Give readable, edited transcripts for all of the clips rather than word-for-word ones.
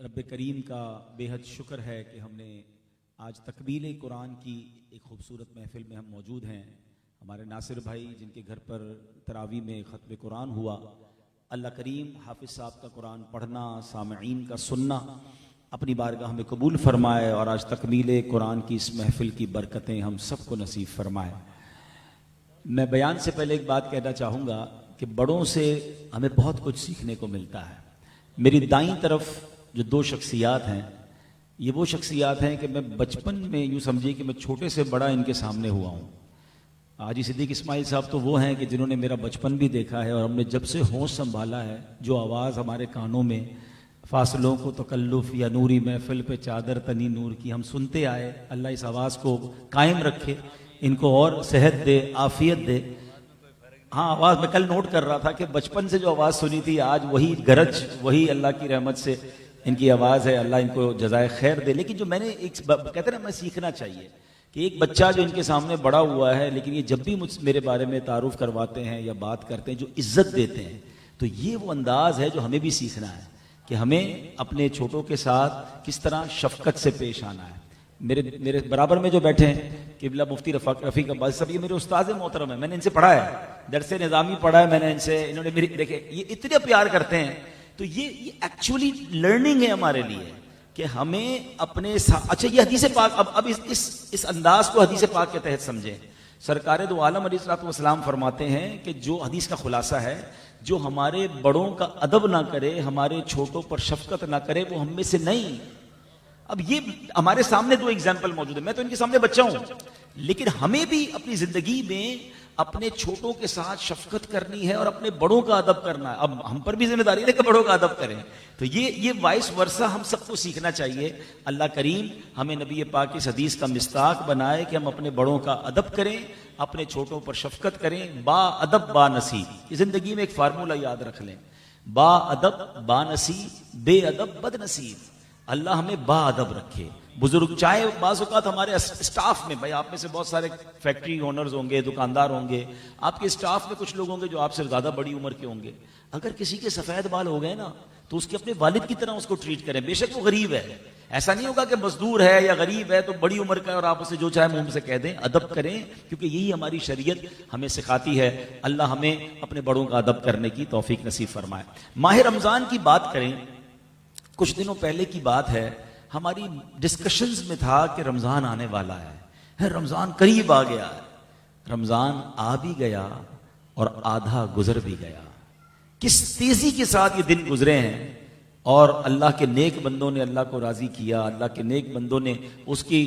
रब्बे करीम का बेहद शुक्र है कि हमने आज तकमील कुरान की एक खूबसूरत महफिल में हम मौजूद हैं। हमारे नासिर भाई जिनके घर पर तरावी में ख़त्म कुरान हुआ, अल्लाह करीम हाफिज़ साहब का कुरान पढ़ना, सामईन का सुनना अपनी बारगाह में कबूल फरमाए और आज तकमील कुरान की इस महफिल की बरकतें हम सबको नसीब फरमाए। मैं बयान से पहले एक बात कहना चाहूँगा कि बड़ों से हमें बहुत कुछ सीखने को मिलता है। मेरी दाईं तरफ जो दो शख्सियात हैं, ये वो शख्सियात हैं कि मैं बचपन में यूँ समझिए कि मैं छोटे से बड़ा इनके सामने हुआ हूँ। हाजी सिद्दीक इस्माइल साहब तो वो हैं कि जिन्होंने मेरा बचपन भी देखा है और हमने जब से होश संभाला है, जो आवाज़ हमारे कानों में फासलों को तकल्लुफ़ या नूरी महफिल पे चादर तनी नूर की हम सुनते आए। अल्लाह इस आवाज़ को कायम रखे, इनको और सेहत दे, आफियत दे। हाँ, आवाज़ मैं कल नोट कर रहा था कि बचपन से जो आवाज़ सुनी थी आज वही गरज, वही अल्लाह की रहमत से इनकी आवाज़ है। अल्लाह इनको जज़ाए खैर दे। लेकिन जो मैंने एक कहते ना, मैं सीखना चाहिए कि एक बच्चा जो इनके सामने बड़ा हुआ है, लेकिन ये जब भी मुझ मेरे बारे में तारुफ करवाते हैं या बात करते हैं, जो इज्जत देते हैं, तो ये वो अंदाज है जो हमें भी सीखना है कि हमें अपने छोटों के साथ किस तरह शफकत से पेश आना है। मेरे बराबर में जो बैठे हैं किबला मुफ्ती रफ़ीक अब्बासी साहब, ये मेरे उस्ताद मोहतरम है, मैंने इनसे पढ़ा है, दरसे निज़ामी पढ़ा है मैंने इनसे। इन्होंने मेरी देखे, ये इतने प्यार करते हैं। तो ये एक्चुअली लर्निंग है हमारे लिए कि हमें अपने साथ। अच्छा, ये हदीस पाक, अब इस अंदाज को हदीस पाक के तहत समझें। सरकार दो आलम अलैहिस्सलाम फरमाते हैं कि जो हदीस का खुलासा है, जो हमारे बड़ों का अदब ना करे, हमारे छोटों पर शफकत ना करे, वो हम में से नहीं। अब ये हमारे सामने दो एग्जाम्पल मौजूद है, मैं तो इनके सामने बच्चा हूं, लेकिन हमें भी अपनी जिंदगी में अपने छोटों के साथ शफकत करनी है और अपने बड़ों का अदब करना है। अब हम पर भी जिम्मेदारी है कि बड़ों का अदब करें। तो ये वाइस वर्सा हम सबको सीखना चाहिए। अल्लाह करीम हमें नबी पाक की हदीस का मिस्ताक बनाए कि हम अपने बड़ों का अदब करें, अपने छोटों पर शफकत करें। बा अदब बा नसीब, जिंदगी में एक फार्मूला याद रख लें, बा अदब बा नसीब, बे अदब बद नसीब। अल्लाह हमें बा अदब रखे। बुजुर्ग, चाहे बाज़ औक़ात हमारे स्टाफ में, भाई आप में से बहुत सारे फैक्ट्री ओनर्स होंगे, दुकानदार होंगे, आपके स्टाफ में कुछ लोग होंगे जो आपसे ज़्यादा बड़ी उम्र के होंगे। अगर किसी के सफ़ेद बाल हो गए ना, तो उसके अपने वालिद की तरह उसको ट्रीट करें, बेशक वो गरीब है। ऐसा नहीं होगा कि मजदूर है या गरीब है तो बड़ी उम्र का और आप उसे जो चाहे मुंह से कह दें। अदब करें, क्योंकि यही हमारी शरीयत हमें सिखाती है। अल्लाह हमें अपने बड़ों का अदब करने की तौफीक नसीब फरमाए। माह रमज़ान की बात करें, कुछ दिनों पहले की बात है, हमारी डिस्कशंस में था कि रमज़ान आने वाला है, रमज़ान करीब आ गया है। रमज़ान आ भी गया और आधा गुजर भी गया। किस तेज़ी के साथ ये दिन गुजरे हैं और अल्लाह के नेक बंदों ने अल्लाह को राज़ी किया, अल्लाह के नेक बंदों ने उसकी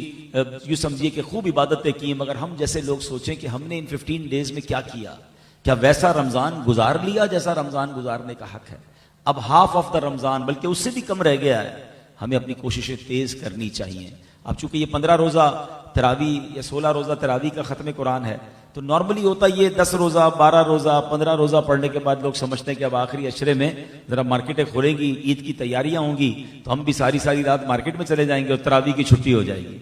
यूँ समझिए कि खूब इबादतें की। मगर हम जैसे लोग सोचें कि हमने इन 15 डेज में क्या किया, क्या वैसा रमज़ान गुजार लिया जैसा रमज़ान गुजारने का हक है? अब हाफ ऑफ द रमज़ान, बल्कि उससे भी कम रह गया है। हमें अपनी कोशिशें तेज़ करनी चाहिए। अब चूंकि ये 15 रोज़ा तरावी या 16 रोज़ा तरावी का ख़त्म कुरान है, तो नॉर्मली होता ये 10 रोज़ा, 12 रोज़ा, 15 रोज़ा पढ़ने के बाद लोग समझते हैं कि अब आखिरी अशरे में ज़रा मार्केटें खुलेंगी, ईद की तैयारियां होंगी, तो हम भी सारी सारी रात मार्केट में चले जाएंगे और तरावी की छुट्टी हो जाएगी।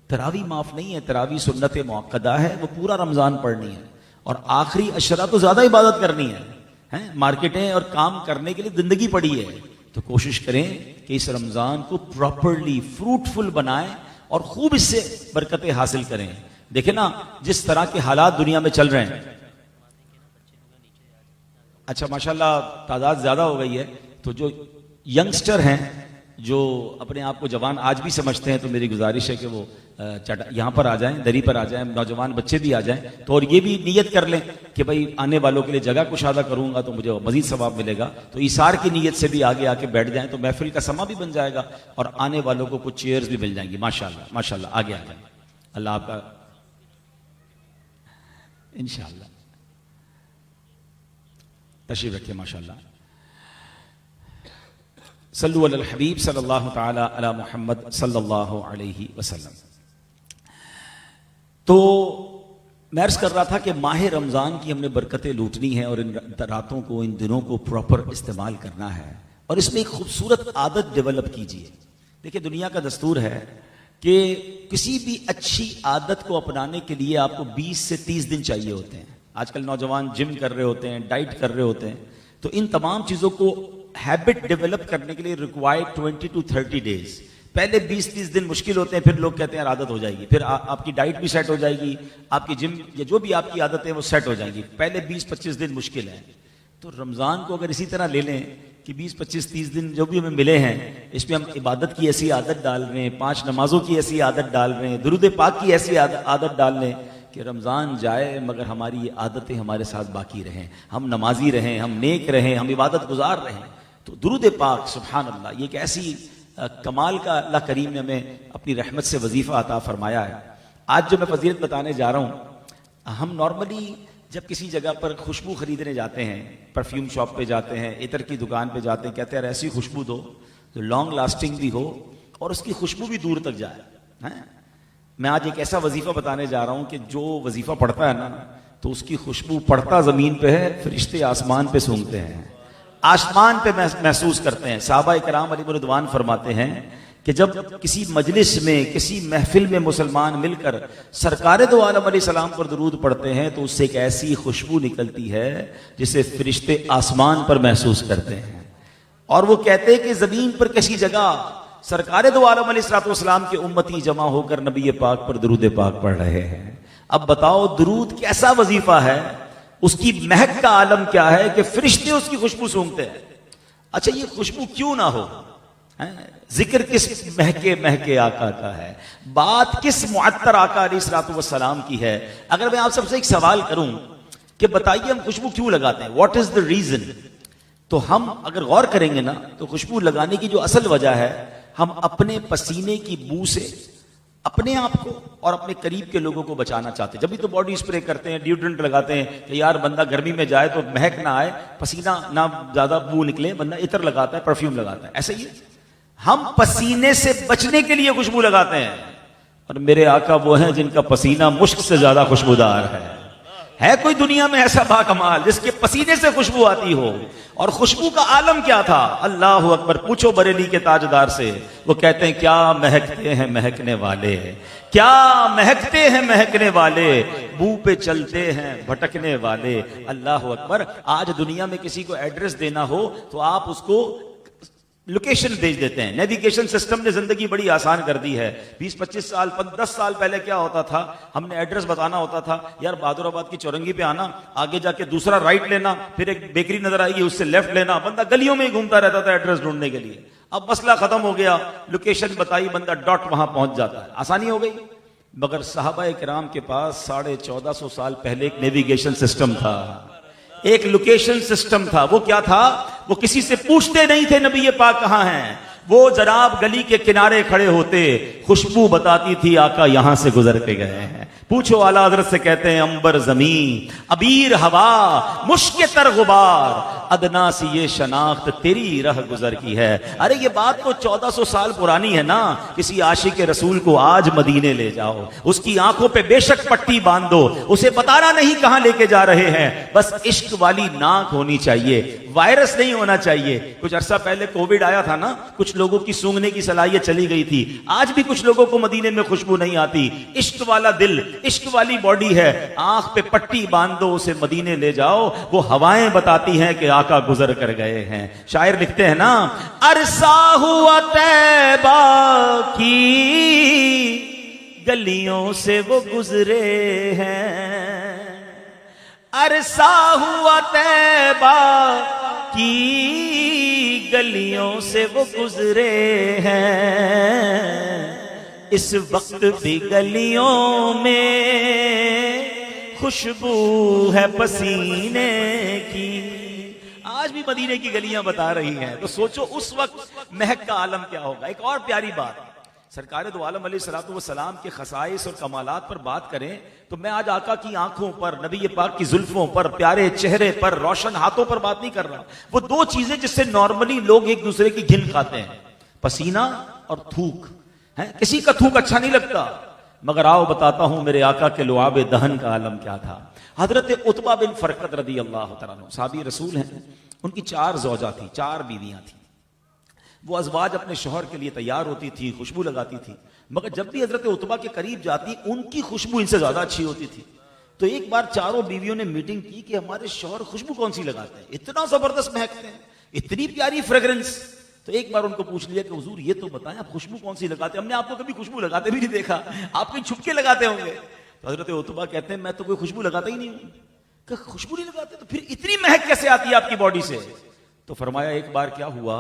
तरावी माफ़ नहीं है, तरावी सुन्नत मुअक्कदा है, वो पूरा रमज़ान पढ़नी है और आखिरी अशरा तो ज़्यादा इबादत करनी है। मार्केटें और काम करने के लिए जिंदगी पड़ी है। तो कोशिश करें कि इस रमज़ान को प्रॉपरली फ्रूटफुल बनाएं और खूब इससे बरकतें हासिल करें। देखें ना जिस तरह के हालात दुनिया में चल रहे हैं। अच्छा, माशाल्लाह तादाद ज्यादा हो गई है, तो जो यंगस्टर हैं, जो अपने आप को जवान आज भी समझते हैं, तो मेरी गुजारिश है कि वो यहाँ पर आ जाएं, दरी पर आ जाएं, नौजवान बच्चे भी आ जाएं। तो और ये भी नियत कर लें कि भाई आने वालों के लिए जगह कुशादा करूंगा तो मुझे मजीद सवाब मिलेगा। तो इसार की नियत से भी आगे आके बैठ जाएं, तो महफिल का समा भी बन जाएगा और आने वालों को कुछ चेयर्स भी मिल जाएंगी। माशाल्लाह माशाल्लाह, आगे आ जाएं। अल्लाह आपका इंशाअल्लाह तशरीफ रखिए। माशाल्लाह, सल्लु अलल हबीब सल्लल्लाहु तआला अला मुहम्मद सल्लल्लाहु अलैहि वसल्लम। तो मैं अर्ज कर रहा था कि माह रमज़ान की हमने बरकतें लूटनी है और इन रातों को, इन दिनों को प्रॉपर इस्तेमाल करना है और इसमें एक खूबसूरत आदत डेवलप कीजिए। देखिए, दुनिया का दस्तूर है कि किसी भी अच्छी आदत को अपनाने के लिए आपको 20 से 30 दिन चाहिए होते हैं। आजकल नौजवान जिम कर रहे होते हैं, डाइट कर रहे होते हैं, तो इन तमाम चीज़ों को हैबिट डेवलप करने के लिए रिक्वायर्ड 20 to 30 डेज। पहले 20-30 दिन मुश्किल होते हैं, फिर लोग कहते हैं आदत हो जाएगी, फिर आपकी डाइट भी सेट हो जाएगी, आपकी जिम या जो भी आपकी आदत है वो सेट हो जाएगी। पहले 20-25 दिन मुश्किल है। तो रमज़ान को अगर इसी तरह ले लें कि 20-25-30 दिन जो भी हमें मिले हैं, इसमें हम इबादत की ऐसी आदत डाल रहे हैं, 5 नमाजों की ऐसी आदत डाल रहे हैं, दुरूद पाक की ऐसी आदत डाल रहे हैं कि रमज़ान जाए मगर हमारी ये आदतें हमारे साथ बाकी रहें, हम नमाजी रहें, हम नेक रहें, हम इबादत गुजार रहें। तो दुरूद पाक सुभान अल्लाह, ये एक ऐसी कमाल का अल्लाह करीम ने हमें अपनी रहमत से वजीफ़ा अता फरमाया है। आज जो मैं फजीलत बताने जा रहा हूँ, हम नॉर्मली जब किसी जगह पर खुशबू खरीदने जाते हैं, परफ्यूम शॉप पे जाते हैं, इतर की दुकान पे जाते हैं, कहते हैं ऐसी खुशबू दो जो लॉन्ग लास्टिंग भी हो और उसकी खुशबू भी दूर तक जाए हैं। मैं आज एक ऐसा वजीफा बताने जा रहा हूं कि जो वजीफा पढ़ता है ना, तो उसकी खुशबू पढ़ता जमीन पे है, फरिश्ते आसमान पे सूंघते हैं, आसमान पे महसूस करते हैं। साहबा इकराम अलैहिम रिदवान फरमाते हैं कि जब किसी मजलिस में, किसी महफिल में मुसलमान मिलकर सरकारे दो आलम अलैहिस्सलाम पर दुरूद पढ़ते हैं तो उससे एक ऐसी खुशबू निकलती है जिसे फरिश्ते आसमान पर महसूस करते हैं। और वो कहते हैं कि जमीन पर किसी जगह सरकारे दो आलम अलैहिस्सलाम के उम्मती जमा होकर नबी पाक पर दुरूद पाक पढ़ रहे हैं। अब बताओ दुरूद कैसा वजीफा है, उसकी महक का आलम क्या है कि फरिश्ते उसकी खुशबू सूंघते हैं। अच्छा, ये खुशबू क्यों ना हो, जिक्र किस महके महके आका का है, बात किस मुअत्तर आका अलैहिस्सलाम की है। अगर मैं आप सबसे एक सवाल करूं कि बताइए हम खुशबू क्यों लगाते हैं, व्हाट इज द रीजन, तो हम अगर गौर करेंगे ना तो खुशबू लगाने की जो असल वजह है, हम अपने पसीने की बू से अपने आप को और अपने करीब के लोगों को बचाना चाहते हैं। जब भी तो बॉडी स्प्रे करते हैं, डिओड्रेंट लगाते हैं कि यार बंदा गर्मी में जाए तो महक ना आए, पसीना ना ज्यादा बू निकले, बंदा इतर लगाता है, परफ्यूम लगाता है। ऐसे ही हम पसीने से बचने के लिए खुशबू लगाते हैं, और मेरे आका वो हैं जिनका पसीना मुश्क से ज्यादा खुशबूदार है कोई दुनिया में ऐसा बाकमाल जिसके पसीने से खुशबू आती हो। और खुशबू का आलम क्या था, अल्लाह अकबर, पूछो बरेली के ताजदार से, वो कहते हैं क्या महकते हैं महकने वाले, क्या महकते हैं महकने वाले, बू पे चलते हैं भटकने वाले। अल्लाह अकबर। आज दुनिया में किसी को एड्रेस देना हो तो आप उसको लोकेशन भेज देते हैं। नेविगेशन सिस्टम ने जिंदगी बड़ी आसान कर दी है। 20-25 साल 10 साल पहले क्या होता था, हमने एड्रेस बताना होता था, यार बहादुराबाद की चौरंगी पे आना, आगे जाके दूसरा राइट लेना, फिर एक बेकरी नजर आएगी उससे लेफ्ट लेना, बंदा गलियों में ही घूमता रहता था एड्रेस ढूंढने के लिए। अब मसला खत्म हो गया, लोकेशन बताई, बंदा डॉट वहां पहुंच जाता है, आसानी हो गई। मगर सहाबा किराम के पास 1450 साल पहले एक नेविगेशन सिस्टम था, एक लोकेशन सिस्टम था। वो क्या था, वो किसी से पूछते नहीं थे नबी ये पाक कहां हैं, वो जनाब गली के किनारे खड़े होते, खुशबू बताती थी आका यहां से गुजर के गए हैं। पूछो आला हजरत से, कहते हैं अंबर जमीन, अबीर हवा, मुश्क तर गुबार, अदना सी ये शनाख्त तेरी रह गुजर की है। अरे ये बात तो 1400 साल पुरानी है ना। किसी आशिक रसूल को आज मदीने ले जाओ, उसकी आंखों पे बेशक पट्टी बांध दो, उसे बताना नहीं कहां लेके जा रहे हैं, बस इश्क वाली नाक होनी चाहिए, वायरस नहीं होना चाहिए। कुछ अरसा पहले कोविड आया था ना, कुछ लोगों की सूंघने की सलाहियत चली गई थी। आज भी कुछ लोगों को मदीने में खुशबू नहीं आती। इश्क वाला दिल, इश्क वाली बॉडी है, आंख पे पट्टी बांध दो, उसे मदीने ले जाओ, वो हवाएं बताती हैं कि आका गुजर कर गए हैं। शायर लिखते हैं ना, अरसा हुआ तैबा की गलियों से वो गुजरे हैं, अरसा हुआ तैबा की गलियों से वो गुजरे हैं, इस वक्त भी गलियों में खुशबू है पसीने की। आज भी मदीने की गलियां बता रही हैं, तो सोचो उस वक्त महक का आलम क्या होगा। एक और प्यारी बात, सरकार दो आलम अलैहिस्सलाम के खसाइस और कमालात पर बात करें तो मैं आज आका की आंखों पर, नबी पाक की जुल्फों पर, प्यारे चेहरे पर, रोशन हाथों पर बात नहीं कर रहा। वो दो चीजें जिससे नॉर्मली लोग एक दूसरे की घिन खाते हैं, पसीना और थूक है। किसी का थूक अच्छा नहीं लगता, मगर आओ बताता हूं मेरे आका के लुआब दहन का आलम क्या था। हजरत उतबा बिन फरकत रदी अल्लाह तआला अन्हु साहबी रसूल हैं, उनकी 4 ज़ौजा थी, 4 बीवियां थी। वो अज़वाज अपने शौहर के लिए तैयार होती थी, खुशबू लगाती थी, मगर जब भी हजरत उतबा के करीब जाती उनकी खुशबू इनसे ज्यादा अच्छी होती थी। तो एक बार चारों बीवियों ने मीटिंग की कि हमारे शौहर खुशबू कौन सी लगाते हैं, इतना जबरदस्त महकते हैं, इतनी प्यारी फ्रेग्रेंस। तो एक बार उनको पूछ लिया कि हुजूर ये तो बताएं आप खुशबू कौन सी लगाते हैं, हमने आपको कभी खुशबू लगाते भी नहीं देखा, आप कहीं छुपके लगाते होंगे। तो हजरत उतबा कहते हैं मैं तो कोई खुशबू लगाता ही नहीं हूं। कहा खुशबू नहीं लगाते तो फिर इतनी महक कैसे आती है आपकी बॉडी से? तो फरमाया एक बार क्या हुआ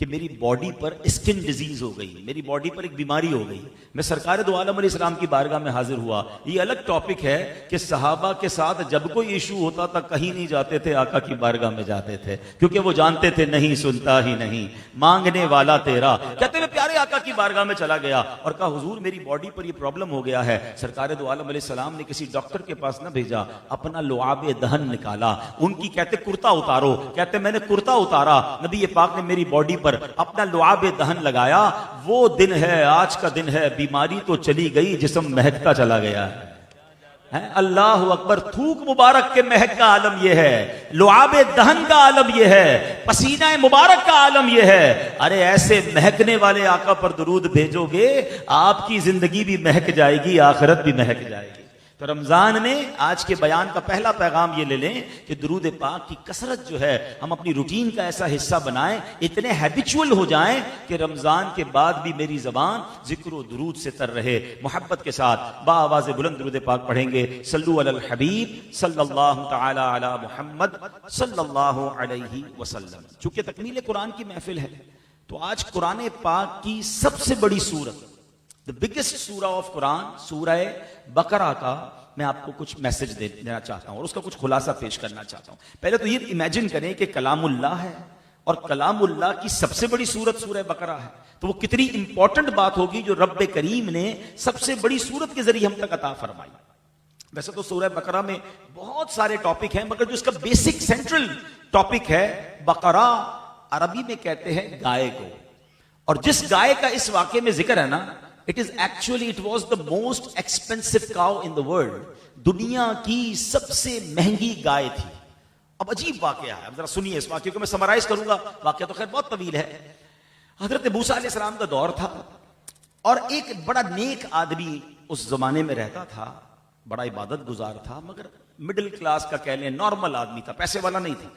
कि मेरी बॉडी पर स्किन डिजीज हो गई, मेरी बॉडी पर एक बीमारी हो गई। मैं सरकार दो आलम अलैहिस्सलाम की बारगाह में हाजिर हुआ। ये अलग टॉपिक है कि सहाबा के साथ जब कोई इशू होता था कहीं नहीं जाते थे, आका की बारगाह में जाते थे, क्योंकि वो जानते थे नहीं सुनता ही नहीं मांगने वाला तेरा। कहते मैं प्यारे आका की बारगाह में चला गया और कहा हुजूर मेरी बॉडी पर ये प्रॉब्लम हो गया है। सरकार दो आलम अलैहिस्सलाम ने किसी डॉक्टर के पास ना भेजा, अपना लुआब दहन निकाला। उनकी कहते कुर्ता उतारो, कहते मैंने कुर्ता उतारा, नबी पाक ने मेरी बॉडी पर अपना लुआब दहन लगाया। वो दिन है, आज का दिन है, बीमारी तो चली गई, जिस्म महकता चला गया है। अल्लाह अकबर। थूक मुबारक के महक का आलम यह है, लुआब दहन का आलम यह है, पसीना मुबारक का आलम यह है। अरे ऐसे महकने वाले आका पर दुरूद भेजोगे, आपकी जिंदगी भी महक जाएगी, आखिरत भी महक जाएगी। तो रमजान में आज के बयान का पहला पैगाम ये ले लें कि दुरूद पाक की कसरत जो है हम अपनी रूटीन का ऐसा हिस्सा बनाएं, इतने हैबिचुअल हो जाएं कि रमजान के बाद भी मेरी जबान जिक्र व दुरूद से तर रहे। मोहब्बत के साथ बाआवाज़ बुलंद दुरूद पाक पढ़ेंगे। सल्लु अलल हबीब सल्लल्लाहु तआला अला मुहम्मद सल्लल्लाहु अलैहि वसल्लम। चूंकि तकमील कुरान की महफिल है तो आज कुरान पाक की सबसे बड़ी सूरत, द बिगेस्ट सूरा ऑफ कुरान, सूरह बकरा का मैं आपको कुछ मैसेज देना चाहता हूं और उसका कुछ खुलासा पेश करना चाहता हूं। पहले तो ये इमेजिन करें कि कलामुल्लाह है और कलामुल्लाह की सबसे बड़ी सूरत सूरह बकरा है, तो वो कितनी इंपॉर्टेंट बात होगी जो रब करीम ने सबसे बड़ी सूरत के जरिए हम तक अता फरमाई। वैसे तो सूरह बकरा में बहुत सारे टॉपिक हैं, मगर जो इसका बेसिक सेंट्रल टॉपिक है बकरा, अरबी में कहते हैं गाय को। और जिस गाय का इस वाक्य में जिक्र है ना, it was the most expensive cow in the world. दुनिया की सबसे महंगी गाय थी। अब अजीब वाकया है, जरा सुनिए इस वाक्य को, मैं समराइज करूंगा, वाकया तो खैर बहुत तवील है। हजरत मूसा अलैहिस्सलाम का दौर था और एक बड़ा नेक आदमी उस जमाने में रहता था, बड़ा इबादत गुजार था, मगर मिडिल क्लास का कह लें नॉर्मल आदमी था, पैसे वाला नहीं था।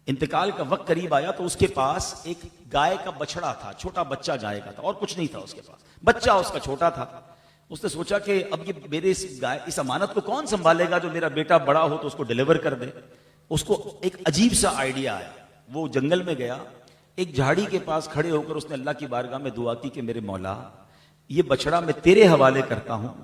इंतकाल का वक्त करीब आया तो उसके पास एक गाय का बछड़ा था, छोटा बच्चा गाय का था और कुछ नहीं था उसके पास, बच्चा उसका छोटा था। उसने सोचा कि अब ये मेरे इस अमानत को कौन संभालेगा, जो मेरा बेटा बड़ा हो तो उसको डिलीवर कर दे। उसको एक अजीब सा आइडिया आया, वो जंगल में गया, एक झाड़ी के पास खड़े होकर उसने अल्लाह की बारगाह में दुआ की कि मेरे मौला, ये बछड़ा मैं तेरे हवाले करता हूं,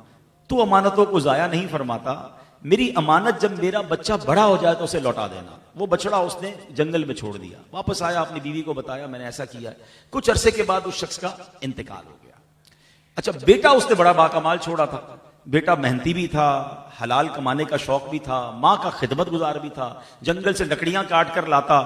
तू अमानतों को जाया नहीं फरमाता, मेरी अमानत जब मेरा बच्चा बड़ा हो जाए तो उसे लौटा देना। वो बछड़ा उसने जंगल में छोड़ दिया, वापस आया, अपनी बीवी को बताया मैंने ऐसा किया है। कुछ अरसे के बाद उस शख्स का इंतकाल हो गया। अच्छा, बेटा उसने बड़ा बाकमाल छोड़ा था, बेटा मेहनती भी था, हलाल कमाने का शौक भी था, माँ का खिदमत गुजार भी था, जंगल से लकड़ियां काट कर लाता,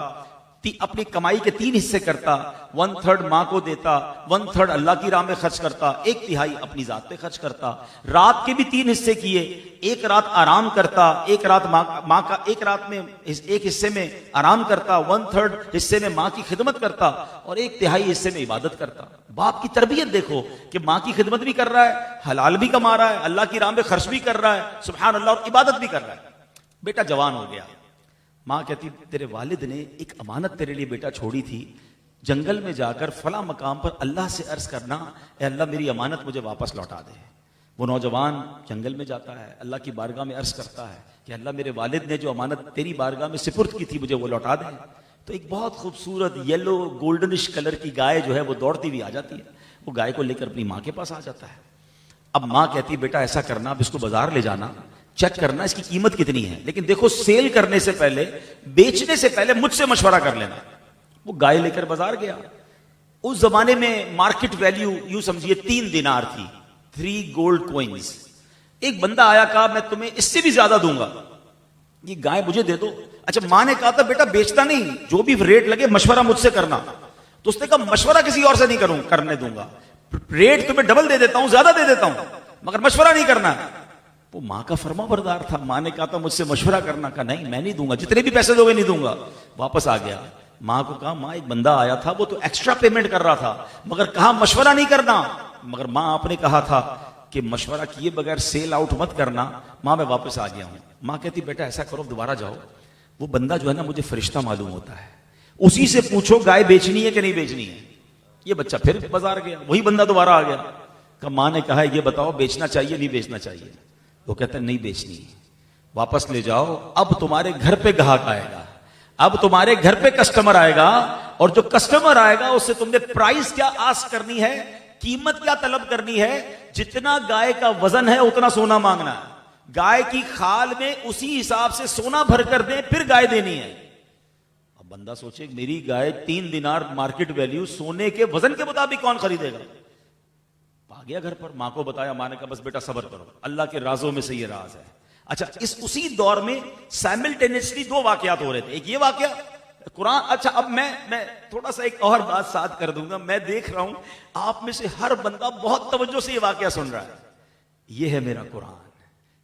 अपनी कमाई के 3 हिस्से करता, 1/3 माँ को देता, 1/3 अल्लाह की राह में खर्च करता, 1/3 अपनी जात पे खर्च करता। रात के भी 3 हिस्से किए, एक रात आराम करता, एक रात माँ का, एक रात में एक हिस्से में आराम करता, 1/3 हिस्से में माँ की खिदमत करता और 1/3 हिस्से में इबादत करता। बाप की तरबियत देखो कि माँ की खिदमत भी कर रहा है, हलाल भी कमा रहा है, अल्लाह की राह में खर्च भी कर रहा है, सुभान अल्लाह, और इबादत भी कर रहा है। बेटा जवान हो गया, माँ कहती तेरे वालिद ने एक अमानत तेरे लिए बेटा छोड़ी थी, जंगल में जाकर फला मकाम पर अल्लाह से अर्ज करना, ए अल्लाह मेरी अमानत मुझे वापस लौटा दे। वो नौजवान जंगल में जाता है, अल्लाह की बारगाह में अर्ज करता है कि अल्लाह मेरे वालिद ने जो अमानत तेरी बारगाह में सिपुर्द की थी मुझे वो लौटा दे। तो एक बहुत खूबसूरत येलो गोल्डनिश कलर की गाय जो है वो दौड़ती हुई आ जाती है, वो गाय को लेकर अपनी माँ के पास आ जाता है। अब माँ कहती बेटा ऐसा करना, अब इसको बाजार ले जाना, चेक करना इसकी कीमत कितनी है, लेकिन देखो सेल करने से पहले, बेचने से पहले मुझसे मशवरा कर लेना। वो गाय लेकर बाजार गया। उस जमाने में मार्केट वैल्यू यूं समझिए 3 दिनार थी, 3 गोल्ड कॉइन्स। एक बंदा आया, कहा मैं तुम्हें इससे भी ज्यादा दूंगा, ये गाय मुझे दे दो। अच्छा, मां ने कहा था बेटा बेचता नहीं, जो भी रेट लगे मशवरा मुझसे करना। तो उसने कहा मशवरा किसी और से नहीं करने दूंगा, रेट तुम्हें डबल दे देता हूं, ज्यादा दे देता हूं, मगर मशवरा नहीं करना। वो माँ का फरमा बरदार था, माँ ने कहा था मुझसे मशवरा करना, का नहीं मैं नहीं दूंगा, जितने भी पैसे दोगे नहीं दूंगा। वापस आ गया, माँ को कहा माँ एक बंदा आया था, वो तो एक्स्ट्रा पेमेंट कर रहा था, मगर कहा मशवरा नहीं करना। मगर माँ आपने कहा था कि मशवरा किए बगैर सेल आउट मत करना। माँ मैं वापस आ गया हूं। माँ कहती बेटा ऐसा करो, दोबारा जाओ, वो बंदा जो है ना मुझे फरिश्ता मालूम होता है, उसी से पूछो गाय बेचनी है कि नहीं बेचनी है। ये बच्चा फिर बाजार गया, वही बंदा दोबारा आ गया, कहा मां ने कहा ये बताओ बेचना चाहिए नहीं बेचना चाहिए। वो कहता है नहीं बेचनी है, वापस ले जाओ, अब तुम्हारे घर पे ग्राहक आएगा, अब तुम्हारे घर पे कस्टमर आएगा, और जो कस्टमर आएगा उससे तुमने प्राइस क्या आस करनी है, कीमत क्या तलब करनी है, जितना गाय का वजन है उतना सोना मांगना है। गाय की खाल में उसी हिसाब से सोना भर कर दे, फिर गाय देनी है। अब बंदा सोचे मेरी गाय 3 दिनार मार्केट वैल्यू, सोने के वजन के मुताबिक कौन खरीदेगा। आ गया घर पर, मां को बताया, मां ने कहा बस बेटा सब्र करो, अल्लाह के राजों में से ये राज है। अच्छा, उसी दौर में साइमल्टेनियसली 2 वाकयात हो रहे थे। एक ये वाकया कुरान, अच्छा अब मैं थोड़ा सा एक और बात साथ कर दूंगा। मैं देख रहा हूं आप में से हर बंदा बहुत तवज्जो से ये वाकया सुन रहा है। ये है मेरा कुरान,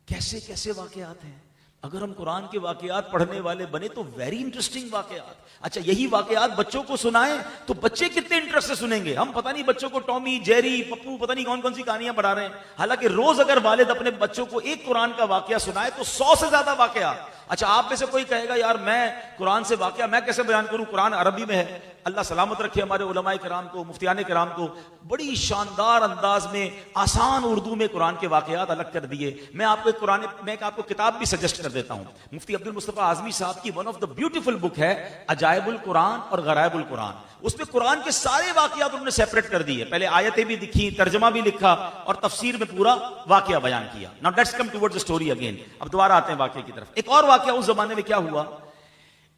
कैसे कैसे वाकयात हैं। अगर हम कुरान के वाकयात पढ़ने वाले बने तो वेरी इंटरेस्टिंग वाकयात। अच्छा, यही वाकयात बच्चों को सुनाएं तो बच्चे कितने इंटरेस्ट से सुनेंगे। हम पता नहीं बच्चों को टॉमी जेरी पप्पू पता नहीं कौन कौन सी कहानियां पढ़ा रहे हैं, हालांकि रोज अगर वालिद अपने बच्चों को एक कुरान का वाकया सुनाए तो 100 से ज्यादा वाकयात। अच्छा, आप में से कोई कहेगा यार मैं कुरान से वाकया मैं कैसे बयान करूं, कुरान अरबी में है। अल्लाह सलामत रखे हमारे उलमाए कराम को, मुफ्तियाने कराम को, बड़ी शानदार अंदाज में आसान उर्दू में कुरान के वाकयात अलग कर दिए। मैं आपको किताब भी सजेस्ट कर देता हूं। मुफ्ती अब्दुल मुस्तफा आजमी साहब की one of the beautiful book है अजायबुल कुरान और गरायबुल कुरान। उसमें कुरान के सारे वाकयात उन्होंने सेपरेट कर दिए, पहले आयतें भी दिखी, तर्जमा भी लिखा और तफसीर में पूरा वाकया बयान किया। Now let's come towards the story again. अब दोबारा आते हैं वाकये की तरफ। एक और वाकया, उस जमाने में क्या हुआ,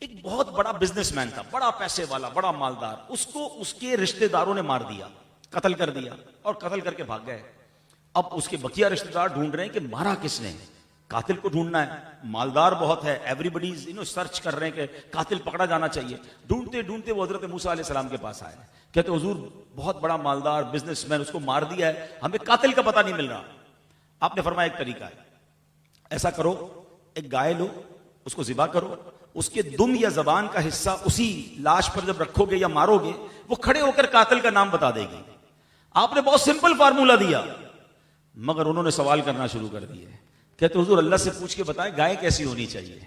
एक बहुत बड़ा बिजनेसमैन था, बड़ा पैसे वाला, बड़ा मालदार, उसको उसके रिश्तेदारों ने मार दिया, कत्ल कर दिया और कत्ल करके भाग गए। अब उसके बकिया रिश्तेदार ढूंढ रहे हैं कि मारा किसने, कातिल को ढूंढना है, मालदार बहुत है, एवरीबडी सर्च कर रहे हैं कि कातिल पकड़ा जाना चाहिए। ढूंढते ढूंढते वो हजरत मूसा अलैहि सलाम के पास आए, कहते हुजूर बहुत बड़ा मालदार बिजनेसमैन, उसको मार दिया है, हमें कातिल का पता नहीं मिल रहा। आपने फरमाया एक तरीका है, ऐसा करो एक गाय लो, उसको ज़िबा करो, उसके दुम या जबान का हिस्सा उसी लाश पर जब रखोगे या मारोगे वो खड़े होकर कातिल का नाम बता देगी। आपने बहुत सिंपल फार्मूला दिया, मगर उन्होंने सवाल करना शुरू कर दिए। कहते हुजूर अल्लाह से पूछ के बताएं गाय कैसी होनी चाहिए,